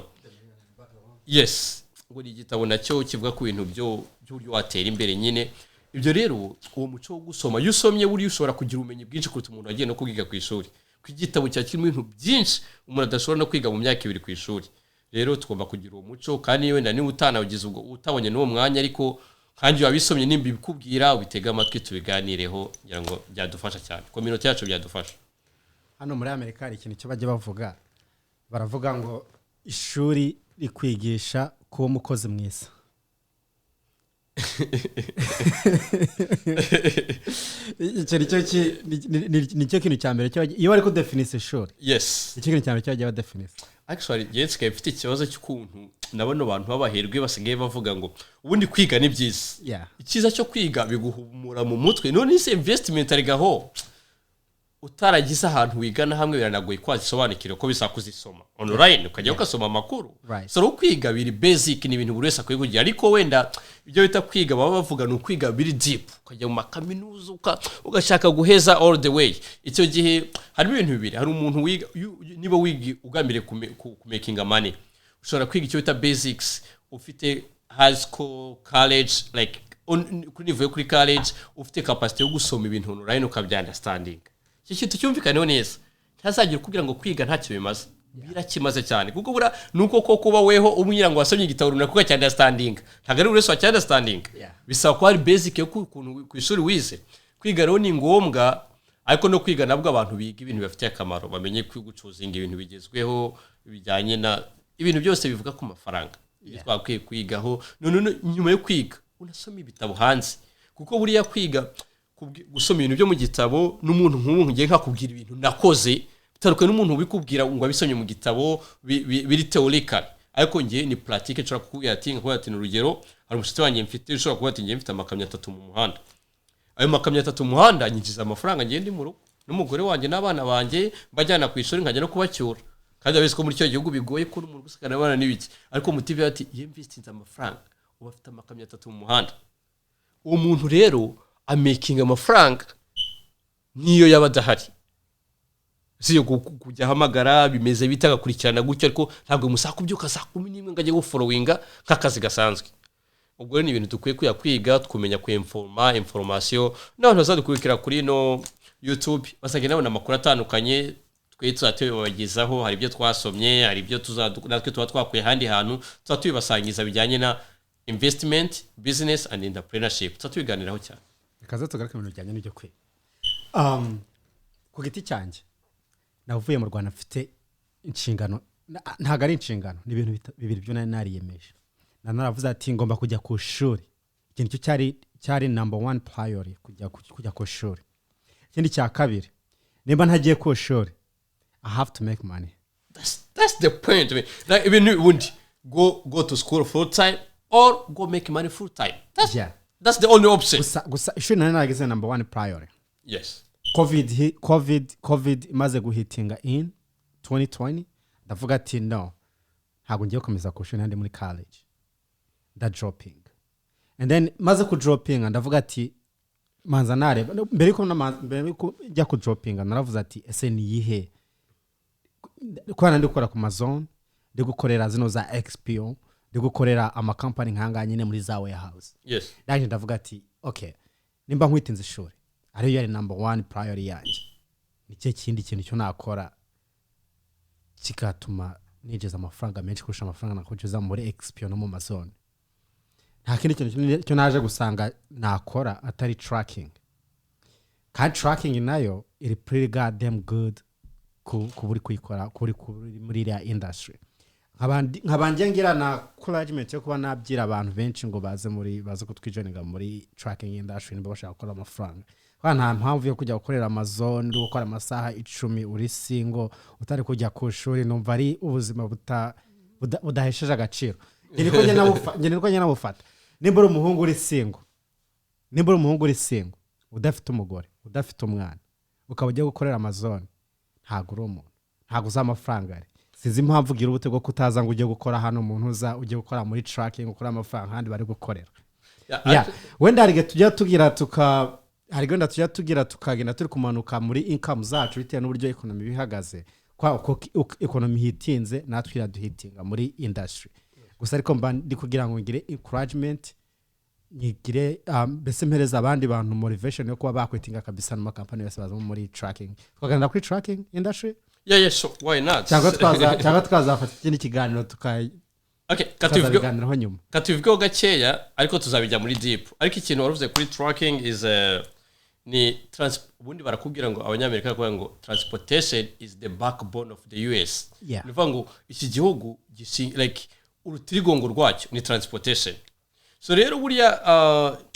yes ngo ni igitabo nacyo kivuga ku bintu by'uburyo watera imbere nyine ibyo rero uwo muco wo gusoma iyo usomye buri ushobora kugira ubumenyi bwinshi kuruta umuntu wagiye no kwiga ku ishuri ku igitabo cyakirimo ibintu byinshi umuntu adashobora no kwiga mu myaka 2 ku ishuri rero tugomba kugira uwo muco kandi wenda ni utanagize ubwo utabonye n'uwo mwanya ariko kandi wabisomye nimba bikubwira ubitega amatwi tubiganireho ngira ngo byadufasha cyane community yacu byadufasha hano muri Amerika hari ikintu cyo bajye bavuga baravuga ngo ishuri rikwigisha kuba umukozi mwiza nicyo kintu cya mbere iyo bari kudefinisa ishuri yes icyo kintu cya mbere cyo bajya badefinisa actually yes kaya mfite ikibazo cy'ukuntu nabona abantu babahirwe basigaye bavuga ngo ubundi kwiga ni byiza ikiza cyo kwiga biguhumura mu mutwe none ise investment ari gaho utaragize ahantu wigana hamwe biranagoye kwazisobanukira ko bisakuzisoma online ukajya ukasoma amakuru so kwiga biri basic ni ibintu buri wese akwiye kugira ariko wenda ibyo bita kwiga baba bavuga no kwiga biri deep ukajya mu makaminuza ugashaka guheza all the way icyo gihe hari ibintu bibiri hari umuntu wiga niba wiga ugambire ku making money ushobora kwiga icyo bita basics ufite high school college like kuri niveau kuri college ufite capacity yo gusoma ibintu online ukabya understanding kintu cyumvikane neza ntazagira kugira ngo kwiga ntacyo bimaze birakimaze cyane kuko bura nuko ko kuba weho umwira ngo wasomye igitabo runaka kuko cyane understanding ntagari urese wa understanding bisaba ko hari basic yo ku ishuri wize kwiga rero ni ngombwa ariko no kwiga nabwo abantu biga ibintu bafite akamaro bamenye kwigucuzinga ibintu bigezweho bijyanye na ibintu byose bivuga ku mafaranga twakwiye kwigaho none nyuma yo kwiga unasoma ibitabo hanze kuko buriya kwiga gusoma ibintu byo mu gitabo n'umuntu nk'ubu ngiye nkakubwira ibintu nakoze bitandukanye n'umuntu ubikubwira ngo abisomye mu gitabo biri theoretical ariko ngiye ni pratique nshobora kukubwira ati n'urugero hari umushyitsi wanjye mfite ushobora kuba ati ngiye mfite amakamyo 3 mu muhanda ayo makamyo 3 mu muhanda nyinjiza amafaranga ngiye ndi mu rugo n'umugore wanjye n'abana banjye bajyana ku ishuri nkajya no kubacyura kandi abizi ko muri cyo gihugu bigoye ko n'umuntu gusekana abana n'ibiki ariko motive ati yemvistinze amafaranga uba afite amakamyo 3 mu muhanda uwo muntu rero amaking amafaranga niyo yabadahari siyo kujya hamagara bimeze bitagakurikirana gutyo ariko ntabwo musaka ubyuka saa 11 ngajye go followinga nk'akazi gasanzwe ubwo ni ibintu dukwiye kwiga tukumenya ku information n'abantu bazadukurikira kuri no YouTube basage nabona amakuru atandukanye twitsatewe babagezaho hari ibyo twasomye hari ibyo natwe tuba twakuye handi hantu tuzabibasangiza bijyanye na investment business and entrepreneurship tuzabiganiraho cyane kaza tugaruka mu bijyanye n'ibyo kwiga ku giti cyanjye navuye mu Rwanda mfite inshingano ntago ari inshingano ni ibintu bibiri byo nariyemeje naravuze ati ngomba kujya ku ishuri ikintu cyari number 1 priority kujya ku ishuri ikindi cya kabiri niba ntagiye ku ishuri I have to make money that's the point like even ubundi go to school full time or go make money full time that's the only option gusa ishuri naragize number 1 priority yes covid imaze guhitinga in 2020 ndavuga ati no ntabwo ngiye gukomeza ku ishuri nandi muri college dropping and then maze ku dropping ndavuga ati manza nareba mbere ko njya ku dropping naravuze ati ese ni yihe kwana ndikora ku Amazon ndi gukorera zino za XPO ndi gukorera ama company nkanga nyine muri za warehouse yes ndaje ndavuga ati okay nimba nkwitinze ishuri ariyo yari number 1 priority yanjye nicyo kindi kintu cyo nakora kigatuma nigeza amafaranga menshi kurusha amafaranga nakujuza muri XP no mu mazone nta kindi kintu cyo naje gusanga nakora atari tracking kandi tracking nayo iri pretty goddamn good kuburi kuyikora kuri muri iriya industry nkabanje ngira na encouragement yo kuba nabyira abantu benshi ngo baze kutwijoninga muri tracking industry niba bashaka gukora amafaranga nta mpamvu yo kujya gukorera Amazon gukora amasaha 10 uri single utari kujya ku shuri numva ari ubuzima budahesheje agaciro niko njye nabufata nimba uri umuhungu uri single udafite umugore udafite umwana ukaba ujya gukorera Amazon ntago uri umuntu ntago uza amafaranga ari sinzi impamvu ugira ubute bwo kutaza ngo ujye gukora hano umuntu uza ujye gukora muri tracking gukora amafaranga handi bari gukorera wenda harige tujya tugira tukagenda turi kumanuka muri income zacu bitewe n'uburyo economy bihagaze kwa economy hitinze natwe iraduhitinga muri industry gusa ariko mba ndi kugira ngo ngire encouragement ngire bese mpereza abandi bantu motivation yo kuba bakwitinga kabisa no company yose bazo muri tracking twaganda kuri tracking industry so why not cyangwa twazafata ikindi kiganiro katuvugeho gakeya ariko tuzabijya muri deep ariko ikintu waruvuze kuri tracking is ni ubundi barakubwira ngo abanyamerika bavuga ngo transportation is the backbone of the US nivuga ngo iki gihugu like urutirigongo rwacyo ni transportation so rero buriya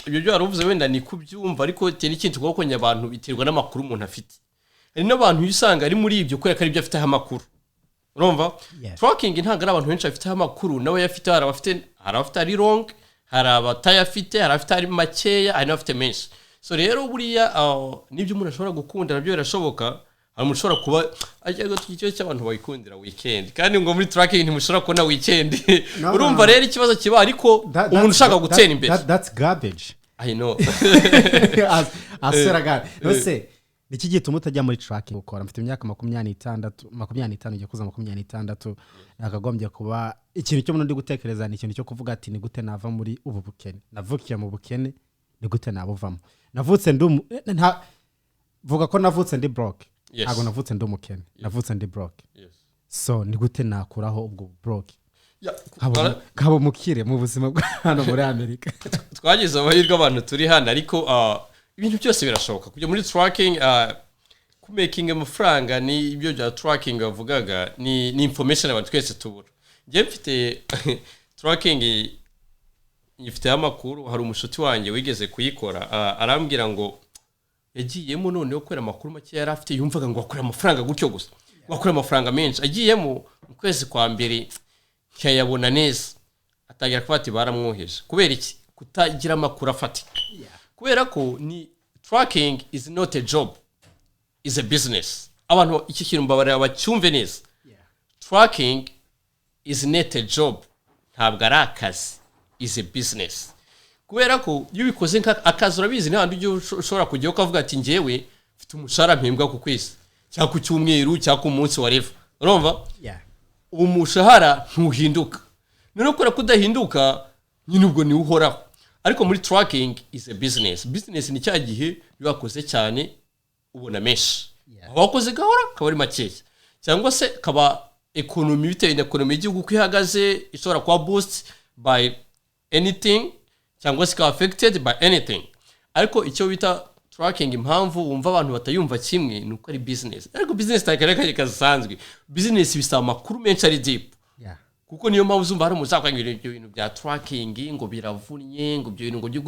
ibyo byo waruvuze wenda ni kubyumva ariko cyane ikintu tugokonyya abantu biterwa n'amakuru umuntu afite hari n'abantu usanga ari muri ibyo kwera kari byo afite amakuru urumva tracking ntago ari abantu benshi bafite amakuru nawe yafite harafite ari wrong hari abatayafite harafite ari makeya hari n'abafite menshi so rero buriya nibyo umuntu ashobora gukunda nabyo birashoboka hari umuntu ushobora kuba ajyaga tugiye cy'abantu bayikundira weekend kandi ngo muri tracking ntimushobora kubona weekend urumva rero ikibazo kiba ariko umuntu ushaka gutera imbere that's garbage I know asera nose niki gituma utajya muri tracking ukora mfite imyaka 25 igiye kuza 26 nakagombye kuba ikintu cyo ndi gutekereza ni ikintu cyo kuvuga ati ni gute nava muri ubu bukene navukiye mu bukene ni gute nabuvamo navutse vuga ko navutse ndi broke ntago navutse ndi umukene navutse ndi broke so ni gute nakuraho ubwo broke kabo mukire mu buzima bwa hano muri Amerika twagize amahirwe abantu turi hano ariko ibintu byose birashoboka kujya muri tracking ku making amafaranga ni ibyo bya tracking bavugaga ni information abantu twese tubura ngiye mfite tracking ifite amakuru hari umushuti wanjye wigeze kuyikora arambwira ngo yagiyemo none yo kwera amakuru make yari afite yumvaga ngo akora amafaranga gutyo gusa wakora amafaranga menshi agiyemo mu kwezi kwa mbere cyayabona neza atagira kwati baramwoheje kubera iki kutagira amakuru afatika kubera ko ni tracking is not a job is a business abantu iki kintu mbabarira bacyumve neza tracking is not a job ntabwo ari akazi is a business kubera ko iyo bikoze akazi urabizi n'ahandi ujye ushobora kujya ukavuga ati njyewe mfite umushahara mpembwa ku kwezi cyangwa ku cyumweru cyangwa ku munsi wa reva urumva umushahara ntuhinduka none kubera kudahinduka nyine ubwo ni uhoraho ariko muri tracking is a business ni cya gihe yakoze cyane ubona menshi abakoze gahora kabari makeya cyangwa se kaba economy bitewe na economy y'igihugu kwihagaze ishobora kuba boost by anything cyangwa se ka affected by anything ariko icyo bita tracking impamvu wumva abantu batayumva kimwe nuko ari business ariko business takareka kasanzwe business bisaba amakuru menshi ari deep kuko niyo mpamvu uzumva hari umuzakwa ibintu bya tracking ngo biravunnye ngo ibyo bintu ngo byo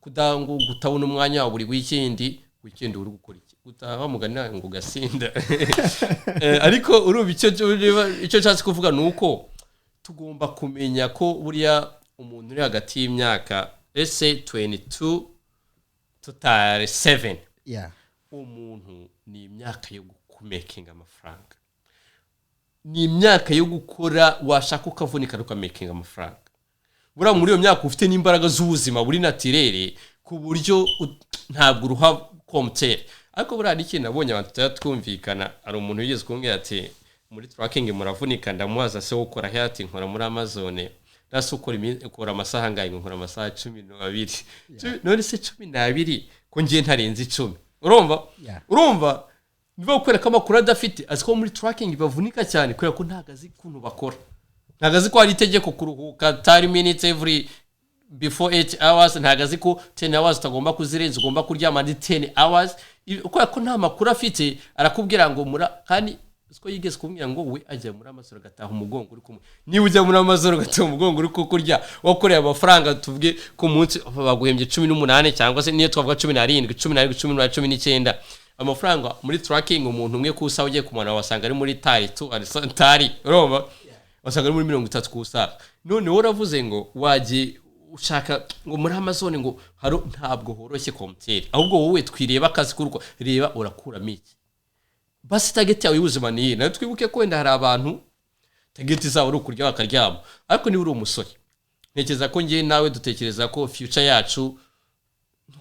kudango gutabona umwanya wa buri weekend uri gukora iki gutaha mugana ngo gasinda ariko urumva icyo cyatse kuvuga nuko tugomba kumenya ko buriya umuntu uri hagati y'imyaka let's say 22 to 37 umuntu ni imyaka yo gumakinga amafaranga ni imyaka yo gukora washaka ukavunika ukamakinga amafaranga bura muri iyo myaka ufite n'imbaraga z'ubuzima buri natirere ku buryo ntabwo uruha komtere ariko bura ari ikintu nabonye abantu twumvikana ari umuntu yigeze kumbwira ati muri tracking muravunika ndamubaza se ukora hati nkora muri Amazon nasi ukora amasaha ngaye nkora amasaha 12 none se 12 ko ngiye ntarenze 10 urumva niba ukwereka amakuru adafite aziko muri tracking bavunika cyane kubera ko ntagazi kuntu bakora ntagazi ko hari itegeko kuruhuka 30 minutes every before 8 hours ntagazi ko 10 hours utagomba kuzirenza ugomba kuryama 10 hours uko yako nta makuru afite arakubwira ngo kandi siko yigeze kumbwira ngo we ajya muri amasoro gataha umugongo uri kumwe niba ujya muri amasoro gataha umugongo uri kukurya wakoreye amafaranga tuvuge ku munsi baguhembye 18 cyangwa se niyo twavuga 17 19 amafaranga muri tracking umuntu umwe kusa ugiye kumana wasanga ari muri tari urumva wasanga ari muri 30 kusa none woravuze ngo waje ushaka ngo muri Amazon ngo ntabwo horoshye komputeri ahubwo wowe twireba akazi kuruko reba urakura miki basi target yawe y'ubuzima ni na twibuke ko wenda hari abantu target zabo uri kurya bakaryama ariko ni uri umusore ntekereza ko ngiye nawe dutekereza ko future yacu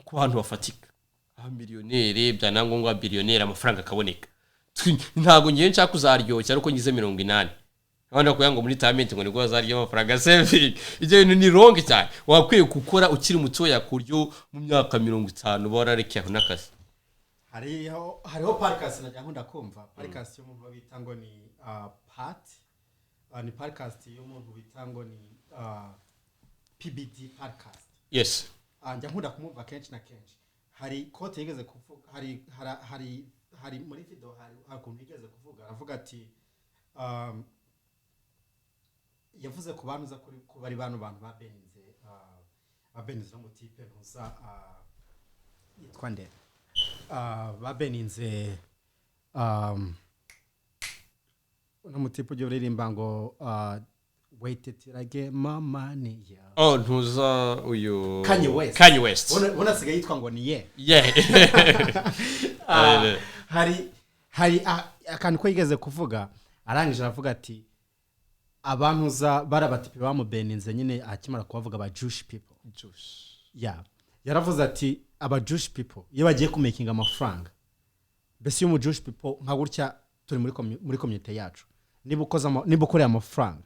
ku bantu bafatika miliyonere byanango ngo biliyonere amafaranga akaboneka ntago ngiye nshaka kuzaryoshya ariko ngize 80 abana kuyanga muri talent ngo niko bazarya amafaranga saving ije ni wrong cyane wakwiye gukora ukiri mutoya kuryo mu myaka 50 bararekeho nakazi hariho podcast najya nkunda kumva podcast y'umuntu bita ngo ni ni podcast y'umuntu bita ngo ni PBD podcast yes njya nkunda kumva kenshi na kenshi hari kote yigeze kuvuga hari muri video hari ukuntu yigeze kuvuga aravuga ati yavuze ku bantu za kuri ku bari bantu babeninze no mutipe ntuza yitwa nde babeninze no mutipe ujye uririmba ngo wait it like mama ni ya ntuza uyu Kanye West unasigaye yitwa ngo ni hari akantu ko yigeze kuvuga arangije aravuga ati abantu za barabatipe bamubeninze nyine akimara kuvuga aba Jewish people yaravuze ati aba Jewish people iyo bagiye ku making amafaranga bese yo mu Jewish people nka gutya turi muri community yacu niba ukorera amafaranga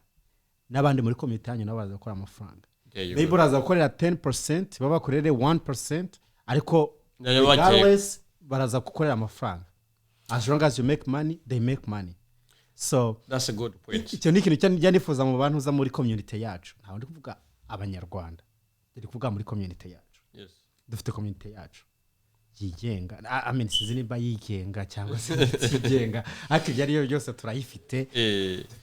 n'abandi muri community yanyu nabo baza gukora amafaranga maybe uraza gukorera 10% baba bakorere 1% ariko regardless baraza gukorera amafaranga as long as you make money they make money. So that's a good point. Icyo ni ikintu cyanifuza mu bantu za muri community yacu. Ntawe ndi kuvuga abanyarwanda. Ndi kuvuga muri community yacu. Yes. Dufite community yacu. Yigenga. I mean sinzi niba yigenga cyangwa se yigenga. Ariko byari yo byose turayifite.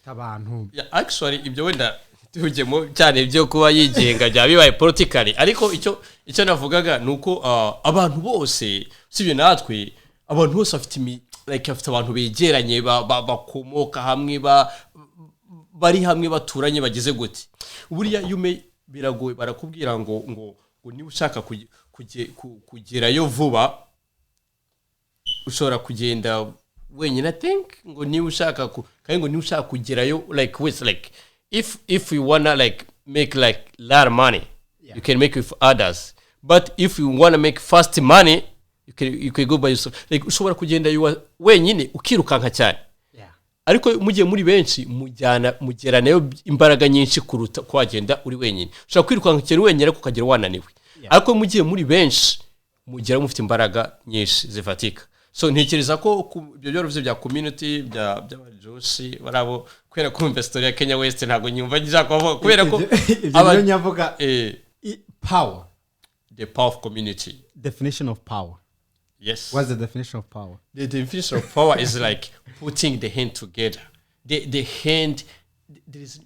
Abantu. Yeah, actually ibyo wenda tujyemo cyane byo kuba yigenga bya bibaye politically. Ariko icyo navugaga nuko abantu bose sibyo natwe abantu bose afite afite abantu begeranye bakomoka hamwe bari hamwe baturanye bagize gute buriya yume biragoye barakubwira ngo niba ushaka kugerayo vuba ushobora kugenda wenyine think ngo niba ushaka kandi ngo niba ushaka kugerayo if you wanna make a lot of money you can make with others but if you wanna make fast money you can go by yourself ushobora kugenda wenyine ukirukanka cyane ariko mugiye muri benshi mugeranayo imbaraga nyinshi kuruta kwagenda uri wenyine ushobora kwirukanka cyane wenyine kukagera wananiwe ariko mugiye muri benshi mugera mufite imbaraga nyinshi zifatika so ntekereza ko ibyo byorovuze bya community by'abajoshi barabo kwera kumva story ya Kenya West ntago nyumva nshaka kubera ko abanyavuga power the power of community definition of power. Yes. What's the definition of power? The definition of power is putting the hand together. The hand, there is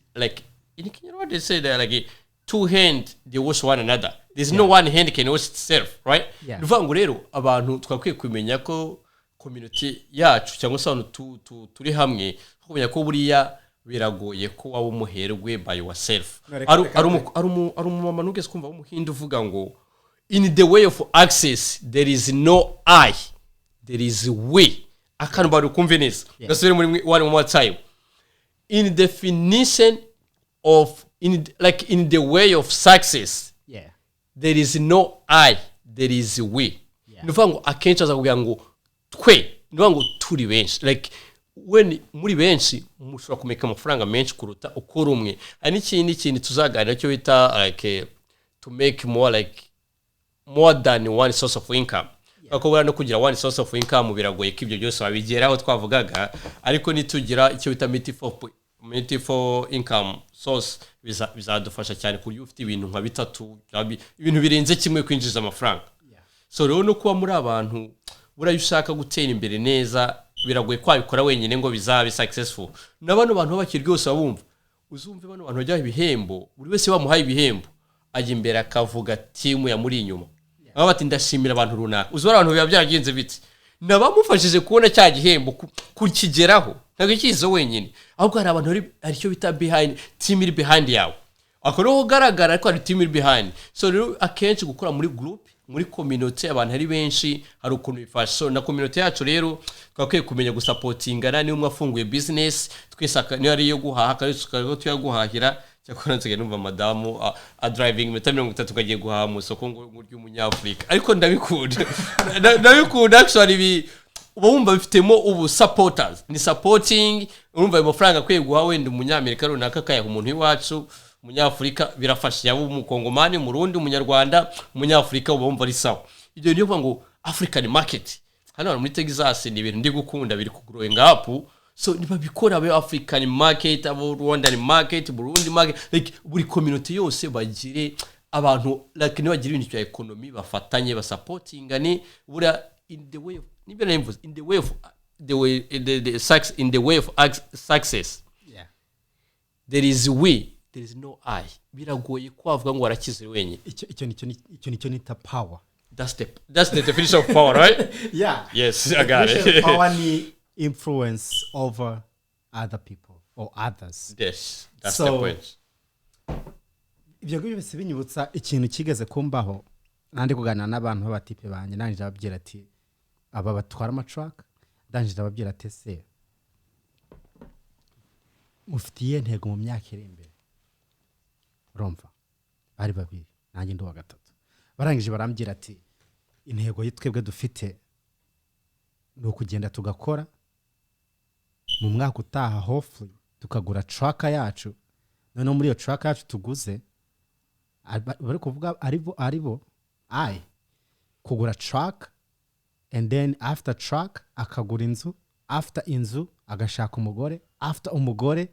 in Kenya, what they say there, two hands, they wash one another. There's no one hand can wash itself, right? Nuvango rero abantu twakwiye kumenya ko community yacu cyangwa se abantu turi hamwe kumenya ko buriya biragoye ko waba umuherwe by yourself. Ari umumama nugeze kumva umuhindu uvuga ngo in the way of access there is no I, there is we. Akantu convenience. That's very one more time. In definition of in the way of success, there is no I, there is we. Nuvango akenshi azakugira ngo twe nuvango turi benshi muri benshi mushobora kumeka amafaranga menshi kuruta ukora umwe. Hari n'ikindi kintu tuzaganira cyo bita like to make more than one source of income. Akobora no kugira one source of income biragoye ko ibyo byose wabigeraho twavugaga, ariko nitugira icyo bita multiple income source bizadufasha cyane kuri ufite ibintu nka bitatu ibintu birenze kimwe kwinjiza amafaranga. So rero no kuba muri abantu burayo ushaka gutera imbere neza biragoye kwabikora wenyine ngo bizabe successful. Nabano bantu bakiri rwose abumva uzumve bano bantu bajya ibihembo, buri wese bamuhaye ibihembo ajya imbere akavuga timu ya muri inyuma aba bati ndashimira abantu runaka. Uzora abantu biba byagenze biti nabamufashije kubona cya gihembo kukigeraho ntabwo kizo wenyine, ahubwo hari abantu ari cyo bita behind team iri behind yawe akora ugaragara ariko ari team iri behind. So rero akenshi gukora muri group muri community abantu ari benshi hari ukuntu bifasha. So na community yacu rero twakwiye kumenya gusupportingana. Ni umwe afunguye business twisaka ni ari yo guhaha kandi tukago tuyaguhahira cyakora nzige numva madamu a driving meta 30 kagiye guhaha mu soko ngo ry'umunyafrika, ariko ndabikunda actually ubumva bifitemo ubu supporters ni supporting. Urumva ayo mafaranga kwiye guha wenda umunyamerika runaka kayaha umuntu iwacu umunyafrika birafasha yabo umukongomani murundi umunyarwanda umunyafrika ubumva ari sawa. Ibyo niyo ngo African market hano muri Texas ni ibintu ndi gukunda biri kugrowing up. So niba bikora aba African market abo Rwandan market Burundi market like buri community yose bagire abantu like niba bagira ibintu bya economy bafatanye ba supporting ani bura in the way nibyo nemvuze in the way of success. Yeah, there is we, there is no I. Biragoye kwavuga ngo warakize wenyine. icyo ni power. That's the definition of power, right? Yeah. Yes, I got it. Power ni influence over other people or others. Yes, that's the point. Ibyo byose binyibutsa ikintu kigeze kumbaho nandi kuganira n'abantu b'abatipe banje nanje ababwira ati aba batwara amatrack ndanjira ababwira ati se mufitiye ntego mu myaka iri imbere. Urumva bari babiri nanjye ndo wa gatatu barangije barambwira ati intego yitwebwe dufite no kugenda tugakora mu mwaka utaha hopefully tukagura track yacu, none muri iyo track yacu tuguze bari kuvuga aribo kugura track and then after track akagura inzu, after inzu agashaka umugore, after umugore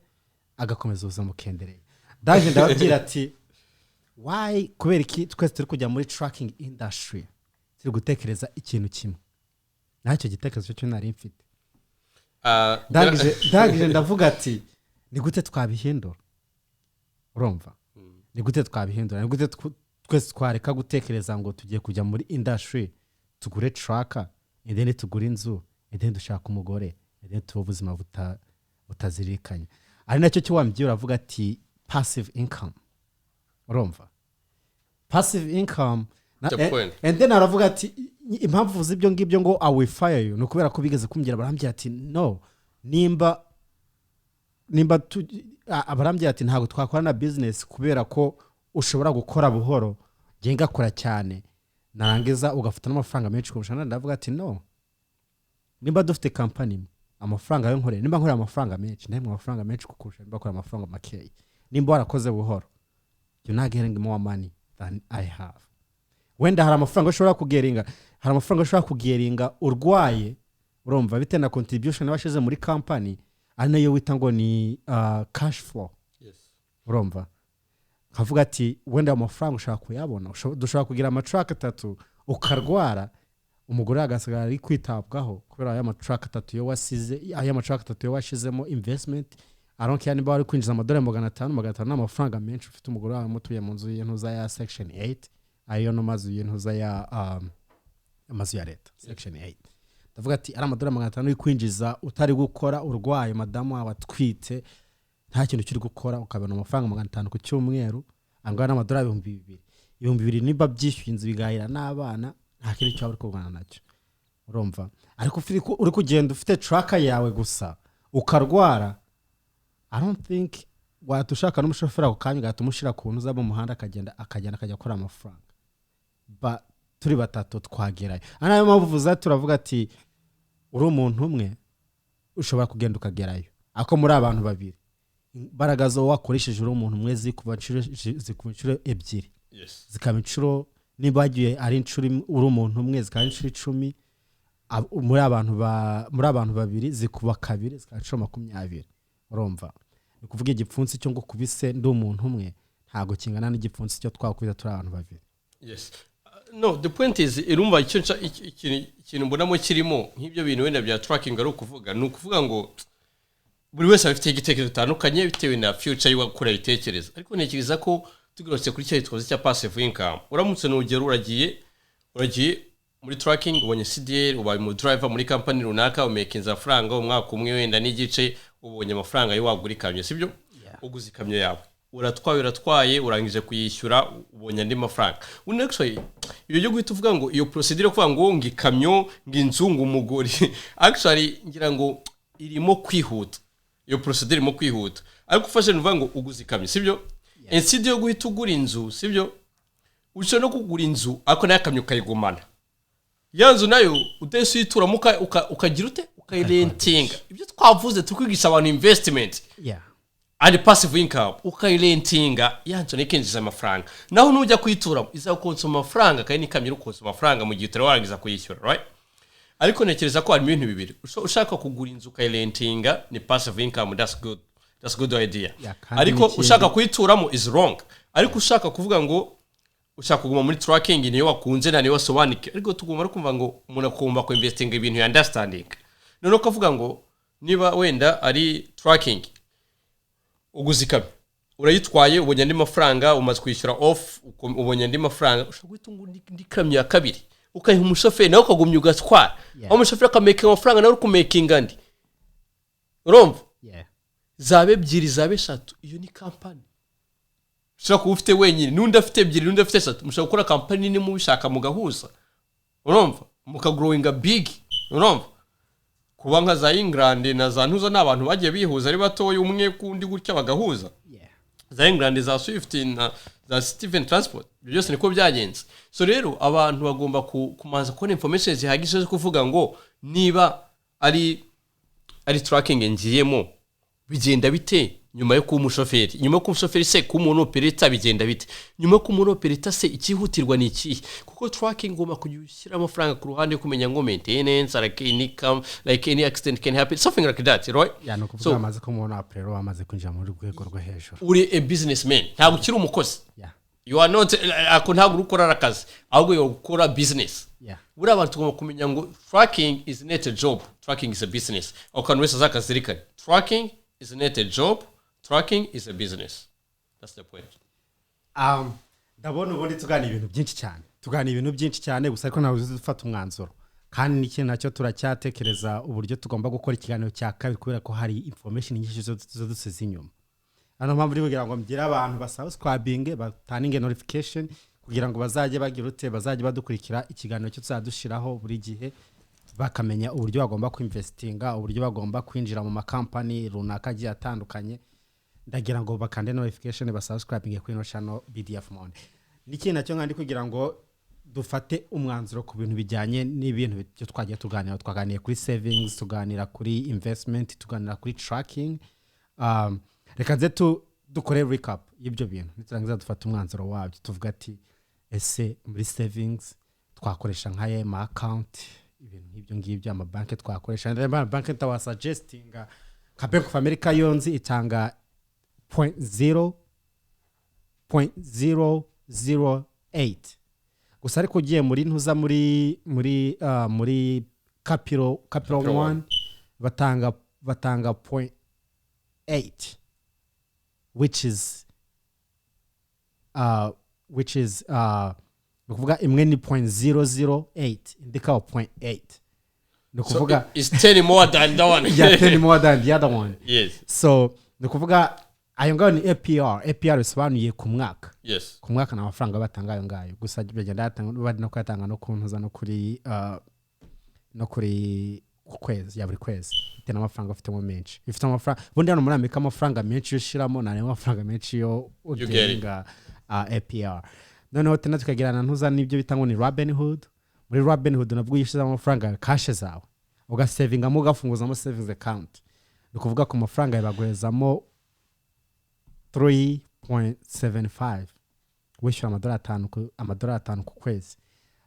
agakomeza ubuzima mukendereye. Ndaje ndababwira ati why kubera iki twese turi kujya muri tracking industry turi gutekereza ikintu kimwe. Nacyo gitekerezo cyo nari mfite ndangije ndavuga ati ni gute twabihindura. Urumva ni gute twabihindura, ni gute twese twareka gutekereza ngo tugiye kujya muri industry tugure tracker and then tugure inzu and then dushaka umugore and then tuba ubuzima butazirikanya. Ari nacyo cyo wambye uravuga ati passive income. Urumva passive income and then aravuga ati impamvu uzi ibyo ngibyo ngo I will fire you no kubera ko bigeze kumbwira barambye ati no nimba abarambye ati ntago twakora na business kubera ko ushobora gukora buhoro genga kora cyane narangiza ugafata n'amafaranga menshi kurushana. Ndavuga ati no nimba dufite company amafaranga yo nkore nimba nkora amafaranga menshi nemwe amafaranga menshi kukurusha nimba kora amafaranga makeya nimba warakoze buhoro you're not getting more money than I have. Wenda hari amafaranga ushobora kugeringa, hari amafaranga ushobora kugeringa urwaye. Urumva bite na contribution washize muri company ari nayo wita ngo ni cash flow. Yes. Urumva kavuga ati wenda amafaranga ushaka kuyabona dushobora kugira amatrack 3 ukarwara umugore agasigara ari kwitabwaho kubera aya matrack 3 yo wasize aya matrack 3 yo washizemo investment. Aronke yani bari kwinjiza amadolari 500 n'amafaranga menshi ufite umugore wawe mutuye mu nzu y'intuza ya section 8 ayo no mazu y'intuza ya amazu ya leta section 8. Ndavuga ati ari amadolari 500 kwinjiza utari gukora urwaye madamu wawe atwite nta kintu kiri gukora ukabona amafaranga 500 ku cyumweru angana n'amadolari 2000 niba byishyuye inzu bigahira n'abana nta kintu cyawe uri kugana nacyo. Urumva ariko uri kugenda ufite tracker yawe gusa ukarwara. I don't think watushaka n'umushoferi akanya gatumushira ku ntuza mu muhanda akajya akora amafaranga. But turi batatu twagerayo anayo mavuza turavuga ati uri umuntu umwe ushobora kugenda ukagerayo ako muri abantu babiri imbaraga zo wakoresheje uri umuntu umwe zikuba inshuro ebyiri zikaba inshuro niba wagiye ari inshuro uri umuntu umwe zikaba inshuro 10 muri abantu babiri zikuba kabiri zikaba inshuro 20 urumva ni kuvuga igipfunsi cyo ngo kubise ndi umuntu umwe ntago kingana n'igipfunsi cyo twakubita turi abantu babiri. Yes. No, the point is irumva ikintu mbonamo kirimo nk'ibyo bintu wenda bya tracking ari ukuvuga ni ukuvuga ngo buri wese afite igitekerezo gitandukanye bitewe na future yiwe gukora ibitekerezo ariko ntekereza ko tugarutse kuri cyo twaze cya passive income uramutse n'urugero uragiye muri tracking ubonye CDL ubaye mu driver muri company runaka umekinza franga umwaka umwe wenda n'igice ubonye amafaranga yo wagura ikamyo sibyo uguze ikamyo yawe uratwaye urangije kuyishyura ubonye andi mafaranga actually ibyo byo guhita uvuga ngo iyo procedure kuvuga ngo ngikamyo nginzungu umugori actually ngira ngo irimo kwihuta iyo procedure irimo kwihuta ariko ufashe nuvuga ngo uguze ikamyo sibyo instead yo guhita ugura inzu sibyo ushobora no kugura inzu ariko nayo kamyo kayigumana yanzu nayo utese yituramo ukagira ute ukayirentinga ibyo twavuze tukwigisha abantu investment and passive income ukayirentinga yanzu nekenjiza amafaranga naho nujya kuyituramo izakonsoma amafaranga kandi nikamyo ukonsoma amafaranga mu gihe utarangiza kuyishyura right ariko nekereza ko hari ibintu bibiri ushaka kugura inzu ukayirentinga ni passive income that's good idea ariko ushaka kuyituramo is wrong ariko ushaka kuvuga ngo ushaka kuguma muri tracking niyo wakunze na niyo wasobanike ariko tuguma ari kumva ngo umuntu akumva ko investing ibintu ya understanding none kavuga ngo niba wenda ari tracking uguzika urayitwaye ubonye andi mafaranga umaze kwishyura off ubonye andi mafaranga ushaka gutunga ndi kamyo ya kabiri ukayiha umushoferi nawe ukagumya ugatwara umushoferi akameka amafaranga nawe ukumaking andi urumva zabe ebyiri zabe eshatu iyo ni company ushaka kuba ufite wenyine n'undi afite ebyiri n'undi afite eshatu mushaka gukora company nini mubishaka mugahuza urumva mukagrowinga big urumva kuba nka za England na za ntuza n'abantu bagiye bihuza ari batoye umwe kundi gutya bagahuza za England za Swift na za Steven Transport byose niko byagenze so rero abantu bagomba kumanza kubona information zihagije zo kuvuga ngo niba ari tracking ngiyemo bigenda bite nyuma yo kumushoferi nyuma yo kumushoferi se kumuntu operator bigenda bite nyuma yo kumuntu operator se ikihutirwa ni iki kuko tracking ngoma kujyushyira amafaranga ku ruhande kumenya ngo maintenance like income like any accident can happen something like that right no kuvuga amaze ko umuntu operator amaze kwinjira muri rwego rwo hejuru uri a businessman ntabwo ukiri umukozi you are not ako ntabwo ukora akazi ahubwo yo gukora business buri abantu tugomba kumenya ngo tracking is not a job tracking is a business okano wese zakazirikana tracking is not a job tracking is a business that's the point ndabona ubundi tuganira ibintu byinshi cyane gusa ariko nawe uzufata umwanzuro kandi n'ikintu nacyo turacyatekereza uburyo tugomba gukora ikiganiro cya kabiri kubera ko hari information nyinshi zo dusize inyuma hano mpamvu uri kugira ngo mbwire abantu basubscribing bataninge notification kugira ngo bazajye bagira ute bazajye badukurikira ikiganiro cyo tuzadushiraho buri gihe bakamenya uburyo bagomba kuinvestinga uburyo bagomba kwinjira mu makampani runaka agiye atandukanye ndagira ngo bakande notification basubscribing kuri no channel BDF Money n'ikintu nacyo ngandi kugira ngo dufate umwanzuro ku bintu bijyanye n'ibintu byo twagiye twaganiye kuri savings tuganira kuri investment tuganira kuri tracking reka nze dukore recap y'ibyo bintu niturangiza dufata umwanzuro wabyo tuvuga ati ese muri savings twakoresha nkaye ma account ibintu nk'ibyo ngibyo ama bank twakoresha ama bank tawa suggesting ka Bank of America yonzi itanga 0.008 gusa ariko ugiye muri ntuza muri capital 1 batanga 0.8 which is nukuvuga imwe ni 0.008 indika 0.8 nukuvuga is 10 more than the one yeah 10 more than the other one yes so nukuvuga ayo ngayo ni APR bisobanuye ku mwaka yes ku mwaka na amafaranga batanga ayo ngayo gusa bagenda yatanga bari no kwatanga no kuntuza no kuri ukwezi ya buri kwezi itena amafaranga afite mu menshi ifite amafaranga bundi hano muri Amerika amafaranga menshi yoshiramo na amafaranga menshi yo ugenga APR noneho tena tukagirana ntuza n'ibyo bitango ni Robinhood muri Robinhood nabwo yishiza amafaranga cash zawe ugasavingamo ugafunguzamo savings account ni kuvuga ko amafaranga yabaguhezamo 3.75 wishyura amadolari 5 ku kwezi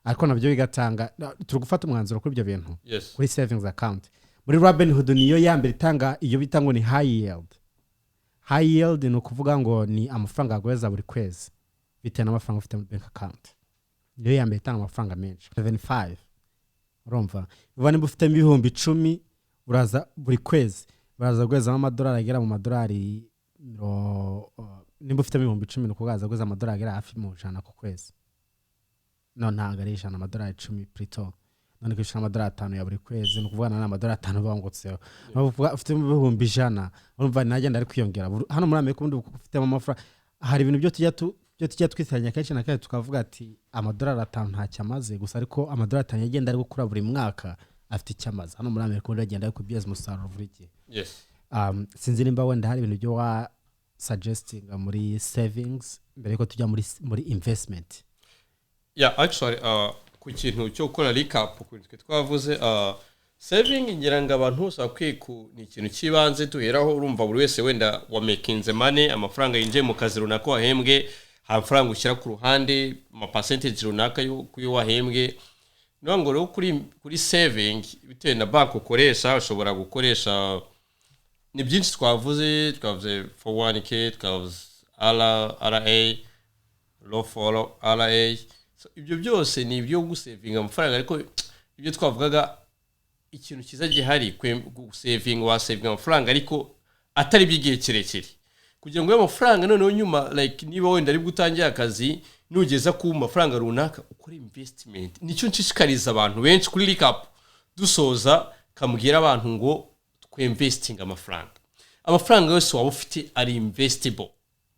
ariko nabyo bigatanga turi gufata umwanzuro kuri ibyo bintu kuri savings account muri Robinhood niyo yambere itanga iyo bita ngo ni high yield ni ukuvuga ngo ni amafaranga yaguheza buri kwezi bitewe n'amafaranga ufite muri bank account niyo yambere itanga amafaranga menshi 75 urumva niba niba ufite ibihumbi 10 uraza buri kwezi baraza guheza amadolari agera mu madolari nimba ufite ibihumbi 10 ni ukugaza guheza amadolari agera hafi mu 100 ku kwezi ntabwo ari 100 amadolari 10 plutôt none kwishyura amadolari 5 ya buri kwezi ni ukuvuga na amadolari 5 bangutseho ufite ibihumbi 100 urumva nagenda ari kwiyongera hano muri Amerika ubundi ufite amafaranga hari ibintu byo tujya twitiranya kenshi na kenshi tukavuga ati amadolari 5 ntacyo amaze gusa ariko amadolari 5 yagenda ari gukura buri mwaka afite icyamaze hano muri Amerika ubundi agenda ari kubyaza umusaruro buri gihe sinzi nimba wenda hari ibintu byo wa suggesting muri savings mbere ko tujya muri investment actually ku kintu cyo gukora recap ku twe twavuze saving ngira ngo abantu bose bakwiye ni ikintu kibanze tuheraho urumva buri wese wenda wa making the money amafaranga yinjiye mu kazi runaka wahembwe amafaranga ushyira ku ruhande ama percentage runaka yo wahembwe ngo rero kuri saving bitewe na bank ukoresha ushobora gukoresha ni byinshi twavuze for 1k twavuze RA low follow RA ibyo byose ni ibyo gusavinga amafaranga ariko ibyo twavugaga ikintu kiza gihari gusavinga wasavinga amafaranga ariko atari by'igihe kirekire kugira ngo amafaranga noneho nyuma like niba wenda ari gutangira akazi nugeza ku mafaranga runaka ukora investment nicyo nshishikariza abantu benshi kuri recap dusoza kamubwira abantu ngo twinvesting amafaranga yose waba ufite ari investable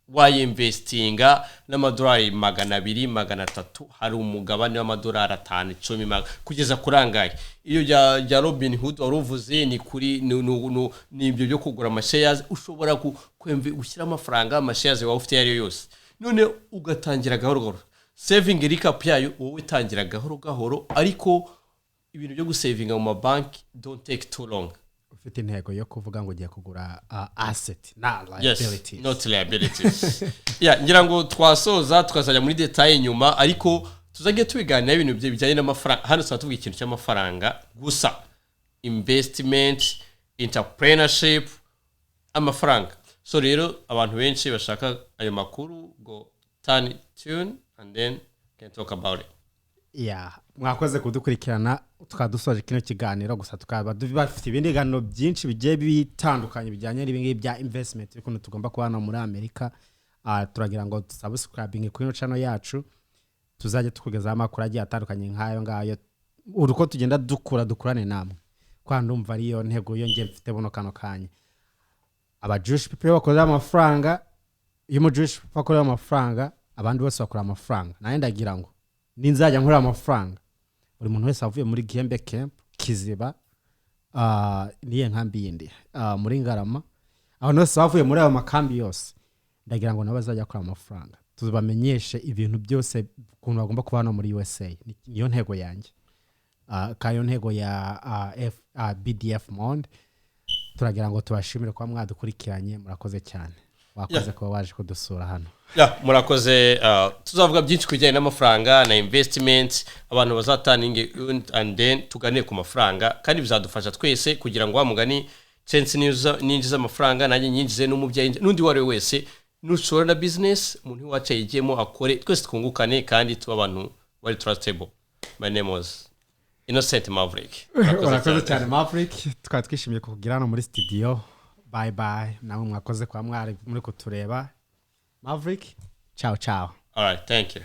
wayinvestinga n'amadolari 200 300 hari umugabane w'amadolari 5 10 kugeza kurangaye iyo ya Robinhood waruvuze ni kuri ni ibyo byo kugura amashares ushobora gushyira amafaranga amashares wawe ufite yari yose none ugatangira gahoro saving recap yayo wowe tangira gahoro ariko ibintu byo gusavinga mu mabanki don't take too long ufite intego yo kuvuga ngo ugiye kugura asset na liabilities not liabilities ngira ngo twasoza tukazajya muri detail nyuma ariko tuzagiye tubiganira ibintu bijyanye n'amafaranga hano tuvuga ikintu cy'amafaranga gusa investment entrepreneurship amafaranga so rero abantu benshi bashaka ayo makuru go tune and then can talk about it mwakoze kudukurikirana tukadusoje kino kiganiro gusa tukaba bafite ibindi biganiro byinshi bigiye bitandukanye bijyanye n'ibingibi bya investment ukuntu tugomba kubana muri Amerika turagira ngo subscribing kuri no channel yacu tuzajya tukugezaho amakuru agiye atandukanye nk'ayo ngayo uruko tugenda dukurane namwe kwa ndumva ariyo ntego yo ngiye mfite buno kano kanya aba Jewish people bakorera amafaranga iyo mu Jewish bakorera amafaranga abandi bose bakora amafaranga naye ndagira ngo ninzajya nkora amafaranga buri muntu wese avuye muri Gembe Camp Kiziba niye nkambi yindi muri Ngarama aho nose bavuye muri aba makambi yose ndagira ngo nabazajya kora amafaranga tuzabamenyeshe ibintu byose ukuntu bagomba kubana muri USA niyo ntego yanjye kayo ntego ya BDF Monde turagira ngo tubashimire kwa mwadukurikiranye murakoze cyane wakoze ko waje kudusura hano murakoze tuzavuga byinshi kujyanye n'amafaranga na investment abantu bazataninge and then tugane ku mafaranga kandi bizadufasha twese kugira ngo wamugani chance ninjiza amafaranga nanjye nyinjize n'umubyeyi n'undi wari wese nushora na business umuntu wacha yigemo akore twese twungukane kandi tuba abantu wari trustable. My name was Innocent Maverick. Urakoze cyane Maverick twatwishimiye kugira hano muri studio. Bye bye. Nawe mwakoze kwa mwari muri kutureba. Maverick, ciao ciao. All right, thank you.